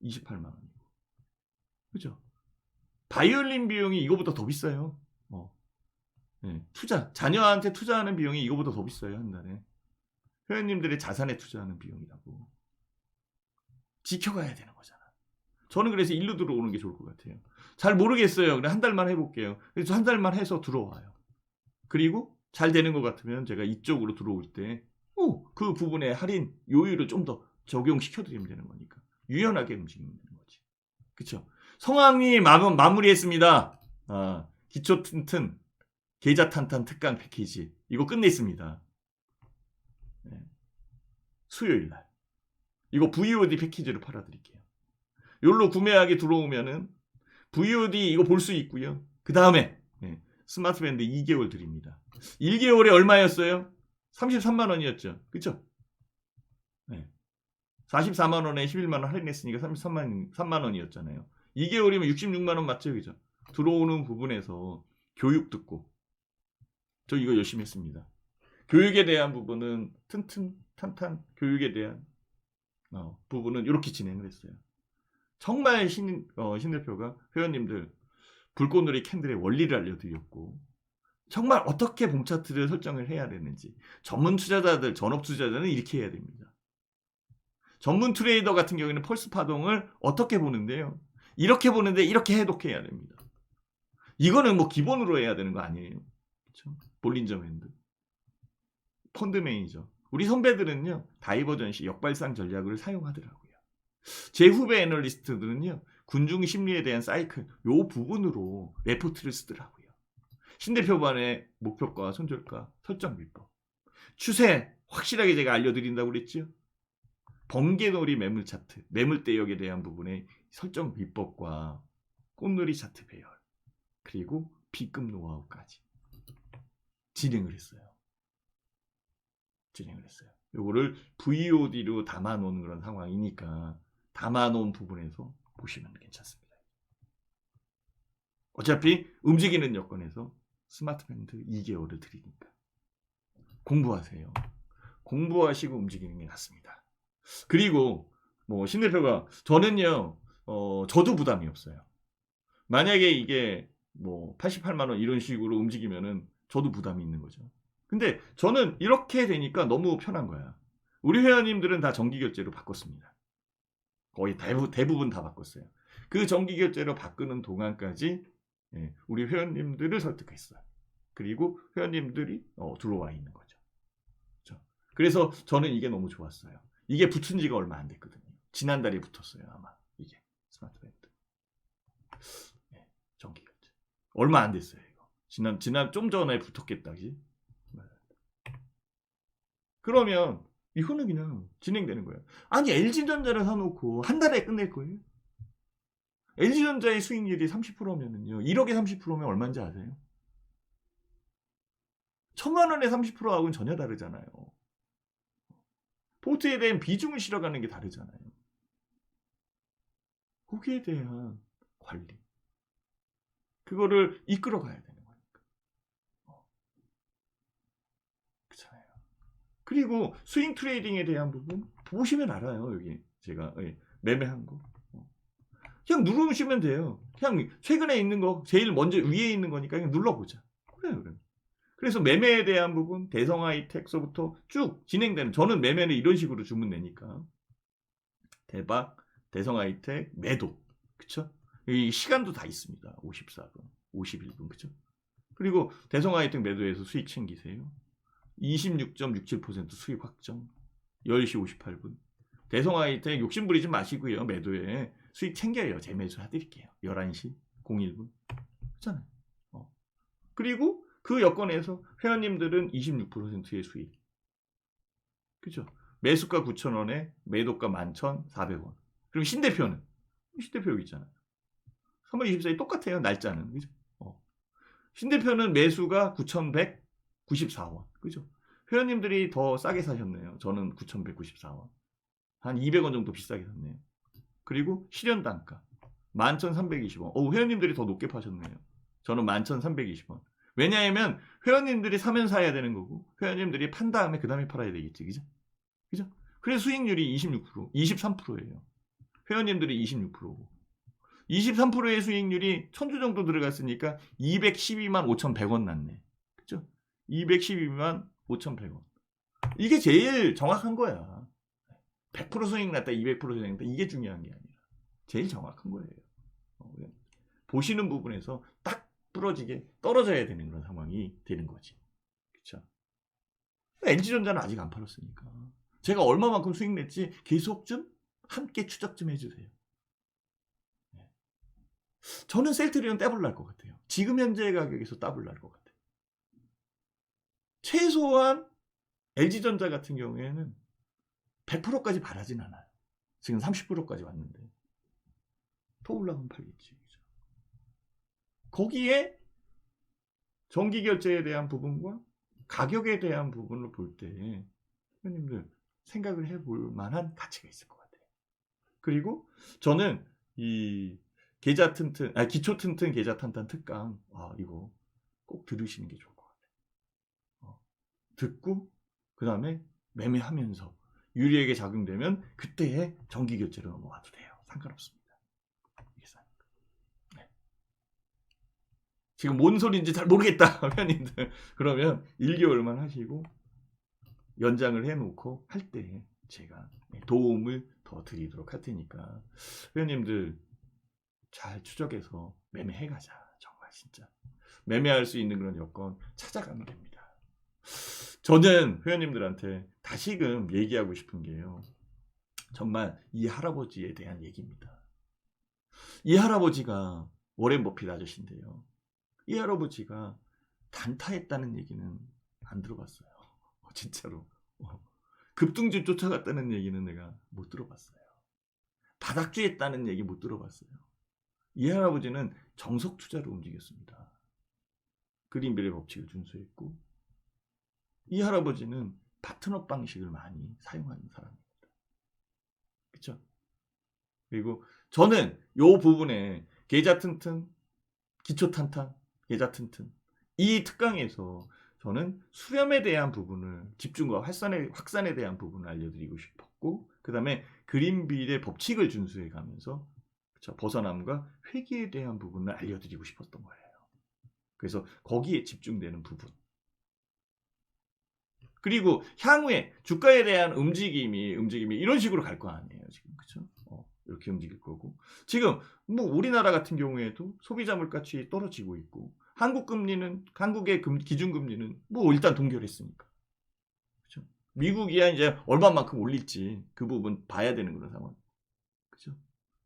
28만 원이고. 그죠? 바이올린 비용이 이거보다 더 비싸요. 네. 자녀한테 투자하는 비용이 이거보다 더 비싸요. 한 달에. 회원님들의 자산에 투자하는 비용이라고. 지켜가야 되는 거잖아. 저는 그래서 일로 들어오는 게 좋을 것 같아요. 잘 모르겠어요. 그냥 한 달만 해볼게요. 그래서 한 달만 해서 들어와요. 그리고 잘 되는 것 같으면 제가 이쪽으로 들어올 때 그 부분에 할인 요율을 좀 더 적용시켜드리면 되는 거니까. 유연하게 움직이면 되는 거지. 그쵸? 성황리 마무리했습니다. 기초 튼튼 계좌 탄탄 특강 패키지 이거 끝냈습니다. 네. 수요일날 이거 VOD 패키지로 팔아드릴게요. 요로 구매하기 들어오면은 VOD 이거 볼 수 있고요. 그 다음에 스마트 밴드 2개월 드립니다. 1개월에 얼마였어요? 33만 원이었죠. 그쵸? 44만 원에 11만 원 할인했으니까 33만 원이었잖아요. 2개월이면 66만 원 맞죠? 그죠? 들어오는 부분에서 교육 듣고 저 이거 열심히 했습니다. 교육에 대한 부분은 탄탄 교육에 대한 부분은 이렇게 진행을 했어요. 정말 신 대표가 회원님들 불꽃놀이 캔들의 원리를 알려드렸고 정말 어떻게 봄 차트를 설정을 해야 되는지 전문 투자자들, 전업 투자자는 이렇게 해야 됩니다. 전문 트레이더 같은 경우에는 펄스 파동을 어떻게 보는데요? 이렇게 보는데 이렇게 해독해야 됩니다. 이거는 뭐 기본으로 해야 되는 거 아니에요. 그렇죠? 볼린저 밴드. 펀드 매니저. 우리 선배들은요. 다이버전시 역발상 전략을 사용하더라고요. 제 후배 애널리스트들은요. 군중 심리에 대한 사이클 요 부분으로 레포트를 쓰더라고요. 신대표반의 목표가 손절가 설정 비법. 추세 확실하게 제가 알려드린다고 그랬죠. 번개놀이 매물 차트, 매물 대역에 대한 부분의 설정 비법과 꽃놀이 차트 배열, 그리고 B급 노하우까지 진행을 했어요. 요거를 VOD로 담아놓은 그런 상황이니까 담아놓은 부분에서 보시면 괜찮습니다. 어차피 움직이는 여건에서 스마트 밴드 2개월을 드리니까 공부하세요. 공부하시고 움직이는 게 낫습니다. 그리고 뭐 신대표가 저는요 저도 부담이 없어요. 만약에 이게 뭐 88만 원 이런 식으로 움직이면은 저도 부담이 있는 거죠. 근데 저는 이렇게 되니까 너무 편한 거야. 우리 회원님들은 다 정기결제로 바꿨습니다. 거의 대부분 다 바꿨어요. 그 정기결제로 바꾸는 동안까지 우리 회원님들을 설득했어요. 그리고 회원님들이 들어와 있는 거죠. 그렇죠? 그래서 저는 이게 너무 좋았어요. 이게 붙은 지가 얼마 안 됐거든요. 지난달에 붙었어요. 아마 이게 스마트 밴드. 정기결제. 얼마 안 됐어요. 이거. 지난 좀 전에 붙었겠다. 그지? 그러면 이거는 그냥 진행되는 거예요. 아니 LG전자를 사놓고 한 달에 끝낼 거예요. LG전자의 수익률이 30%면은요. 1억에 30%면 얼마인지 아세요? 1,000만 원에 30%하고는 전혀 다르잖아요. 포트에 대한 비중을 실어가는 게 다르잖아요. 거기에 대한 관리. 그거를 이끌어 가야 되는 거니까. 그렇잖아요. 그리고 스윙 트레이딩에 대한 부분 보시면 알아요. 여기 제가 매매한 거. 그냥 누르시면 돼요. 그냥 최근에 있는 거 제일 먼저 위에 있는 거니까 그냥 눌러보자. 그래요. 그래서 매매에 대한 부분 대성하이텍서부터 쭉 진행되는 저는 매매는 이런 식으로 주문 내니까 대박 대성하이텍 매도 그쵸? 이 시간도 다 있습니다. 54분 51분 그쵸? 그리고 대성하이텍 매도에서 수익 챙기세요. 26.67% 수익 확정 10시 58분 대성하이텍 욕심부리지 마시고요. 매도에 수익 챙겨요. 재매수 해드릴게요. 11시 01분 그렇잖아요. 그리고 그 여건에서 회원님들은 26%의 수익. 그죠? 매수가 9,000원에 매도가 11,400원. 그럼 신대표는? 신대표 여기 있잖아요. 3월 24일 똑같아요. 날짜는. 그죠? 신대표는 매수가 9,194원. 그죠? 회원님들이 더 싸게 사셨네요. 저는 9,194원. 한 200원 정도 비싸게 샀네요. 그리고 실현단가 11,320원. 회원님들이 더 높게 파셨네요. 저는 11,320원. 왜냐하면 회원님들이 사면 사야 되는 거고 회원님들이 판 다음에 그 다음에 팔아야 되겠지. 그죠? 그죠? 그래서 수익률이 26%, 23%예요. 회원님들이 26%고 23%의 수익률이 1,000주 정도 들어갔으니까 212만 5,100원 났네. 그죠? 212만 5,100원. 이게 제일 정확한 거야. 100% 수익 났다, 200% 수익 났다. 이게 중요한 게 아니라 제일 정확한 거예요. 보시는 부분에서 딱 부러지게 떨어져야 되는 그런 상황이 되는 거지. 그렇죠? LG전자는 아직 안 팔았으니까 제가 얼마만큼 수익 냈지 계속 좀 함께 추적 좀 해주세요. 저는 셀트리온 더블 날 것 같아요. 지금 현재 가격에서 더블 날 것 같아요. 최소한 LG전자 같은 경우에는 100%까지 바라진 않아요. 지금 30%까지 왔는데 더 올라가면 팔겠지. 그죠? 거기에 정기결제에 대한 부분과 가격에 대한 부분을 볼 때 회원님들 생각을 해볼 만한 가치가 있을 것 같아요. 그리고 저는 이 계좌 튼튼, 기초 튼튼 계좌 탄탄 특강 이거 꼭 들으시는 게 좋을 것 같아요. 듣고 그 다음에 매매하면서 유리에게 작용되면 그때에 정기결제로 넘어가도 돼요. 상관없습니다. 이게 싸니까. 네. 지금 뭔 소리인지 잘 모르겠다 회원님들 그러면 1개월만 하시고 연장을 해놓고 할 때 제가 도움을 더 드리도록 할 테니까 회원님들 잘 추적해서 매매해가자. 정말 진짜 매매할 수 있는 그런 여건 찾아가면 됩니다. 저는 회원님들한테 다시금 얘기하고 싶은 게요. 정말 이 할아버지에 대한 얘기입니다. 이 할아버지가 워렌 버핏 아저씨인데요. 이 할아버지가 단타했다는 얘기는 안 들어봤어요. 진짜로. 급등주 쫓아갔다는 얘기는 내가 못 들어봤어요. 바닥주했다는 얘기 못 들어봤어요. 이 할아버지는 정석 투자로 움직였습니다. 그린벨의 법칙을 준수했고 이 할아버지는 파트너 방식을 많이 사용하는 사람입니다. 그렇죠? 그리고 저는 이 부분에 계좌 튼튼, 기초 탄탄, 계좌 튼튼 이 특강에서 저는 수렴에 대한 부분을 집중과 확산에 대한 부분을 알려드리고 싶었고 그 다음에 그린빌의 법칙을 준수해 가면서 그렇죠? 벗어남과 회귀에 대한 부분을 알려드리고 싶었던 거예요. 그래서 거기에 집중되는 부분. 그리고 향후에 주가에 대한 움직임이 이런 식으로 갈 거 아니에요. 지금 그렇죠? 이렇게 움직일 거고 지금 뭐 우리나라 같은 경우에도 소비자 물가치 떨어지고 있고 한국의 기준금리는 뭐 일단 동결했으니까 그렇죠? 미국이야 이제 얼마만큼 올릴지 그 부분 봐야 되는 그런 상황 그렇죠?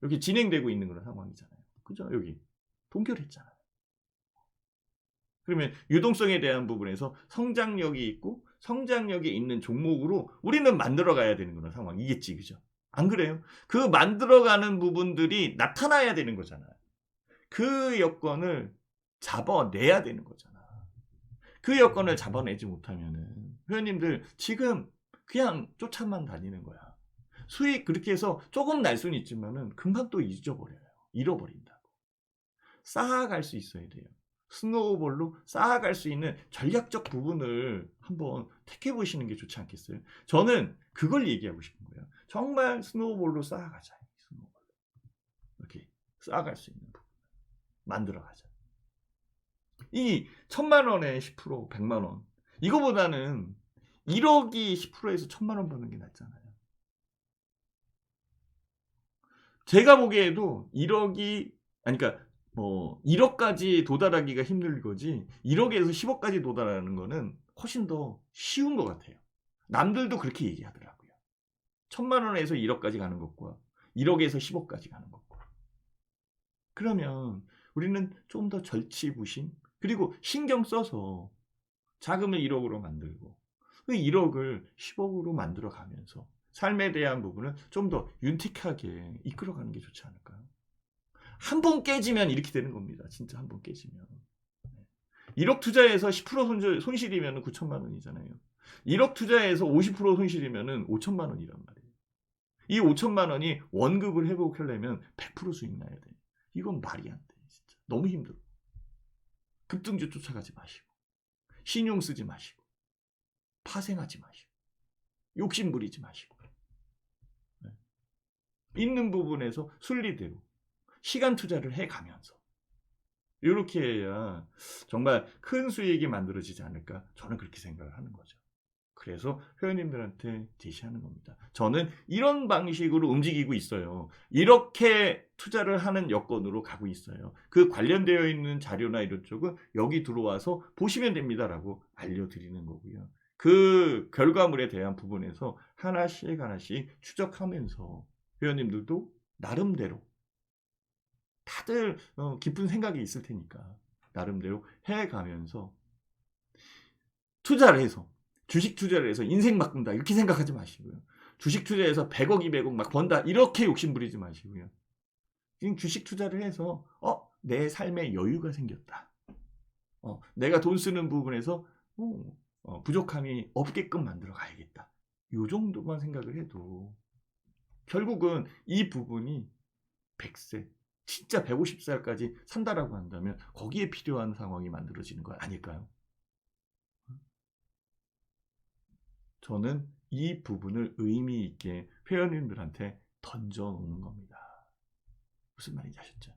이렇게 진행되고 있는 그런 상황이잖아요. 그죠? 여기 동결했잖아요. 그러면 유동성에 대한 부분에서 성장력이 있고 성장력이 있는 종목으로 우리는 만들어가야 되는 그런 상황이겠지. 그죠? 안 그래요? 그 만들어가는 부분들이 나타나야 되는 거잖아요. 그 여건을 잡아내야 되는 거잖아. 그 여건을 잡아내지 못하면은 회원님들 지금 그냥 쫓아만 다니는 거야. 수익 그렇게 해서 조금 날 수는 있지만은 금방 또 잊어버려요. 잃어버린다고. 쌓아갈 수 있어야 돼요. 스노우볼로 쌓아갈 수 있는 전략적 부분을 한번 택해 보시는 게 좋지 않겠어요? 저는 그걸 얘기하고 싶은 거예요. 정말 스노우볼로 쌓아가자. 스노우볼로. 이렇게 쌓아갈 수 있는 부분 만들어가자. 이 1000만 원에 10%, 100만 원. 이거보다는 1억이 10%에서 1000만 원 버는 게 낫잖아요. 제가 보기에도 1억이 아니 그러니까 뭐 1억까지 도달하기가 힘들 거지 1억에서 10억까지 도달하는 거는 훨씬 더 쉬운 것 같아요. 남들도 그렇게 얘기하더라고요. 1000만 원에서 1억까지 가는 것과 1억에서 10억까지 가는 것과 그러면 우리는 좀 더 절치부심 그리고 신경 써서 자금을 1억으로 만들고 그 1억을 10억으로 만들어 가면서 삶에 대한 부분을 좀 더 윤택하게 이끌어가는 게 좋지 않을까요? 한 번 깨지면 이렇게 되는 겁니다. 진짜 한 번 깨지면. 1억 투자해서 10% 손실이면 9천만 원이잖아요. 1억 투자해서 50% 손실이면 5천만 원이란 말이에요. 이 5천만 원이 원급을 회복하려면 100% 수익 나야 돼. 이건 말이 안 돼. 진짜. 너무 힘들어. 급등주 쫓아가지 마시고 신용 쓰지 마시고 파생하지 마시고 욕심 부리지 마시고 있는 부분에서 순리대로 시간 투자를 해가면서 이렇게 해야 정말 큰 수익이 만들어지지 않을까 저는 그렇게 생각을 하는 거죠. 그래서 회원님들한테 제시하는 겁니다. 저는 이런 방식으로 움직이고 있어요. 이렇게 투자를 하는 여건으로 가고 있어요. 그 관련되어 있는 자료나 이런 쪽은 여기 들어와서 보시면 됩니다라고 알려드리는 거고요. 그 결과물에 대한 부분에서 하나씩 추적하면서 회원님들도 나름대로 다들 깊은 생각이 있을 테니까 나름대로 해가면서 투자를 해서 주식 투자를 해서 인생 바꾼다 이렇게 생각하지 마시고요. 주식 투자해서 100억 200억 막 번다 이렇게 욕심 부리지 마시고요. 지금 주식 투자를 해서 내 삶에 여유가 생겼다. 내가 돈 쓰는 부분에서 부족함이 없게끔 만들어 가야겠다. 이 정도만 생각을 해도 결국은 이 부분이 100세 진짜 150살까지 산다라고 한다면 거기에 필요한 상황이 만들어지는 거 아닐까요? 저는 이 부분을 의미 있게 회원님들한테 던져놓는 겁니다. 무슨 말인지 아셨죠?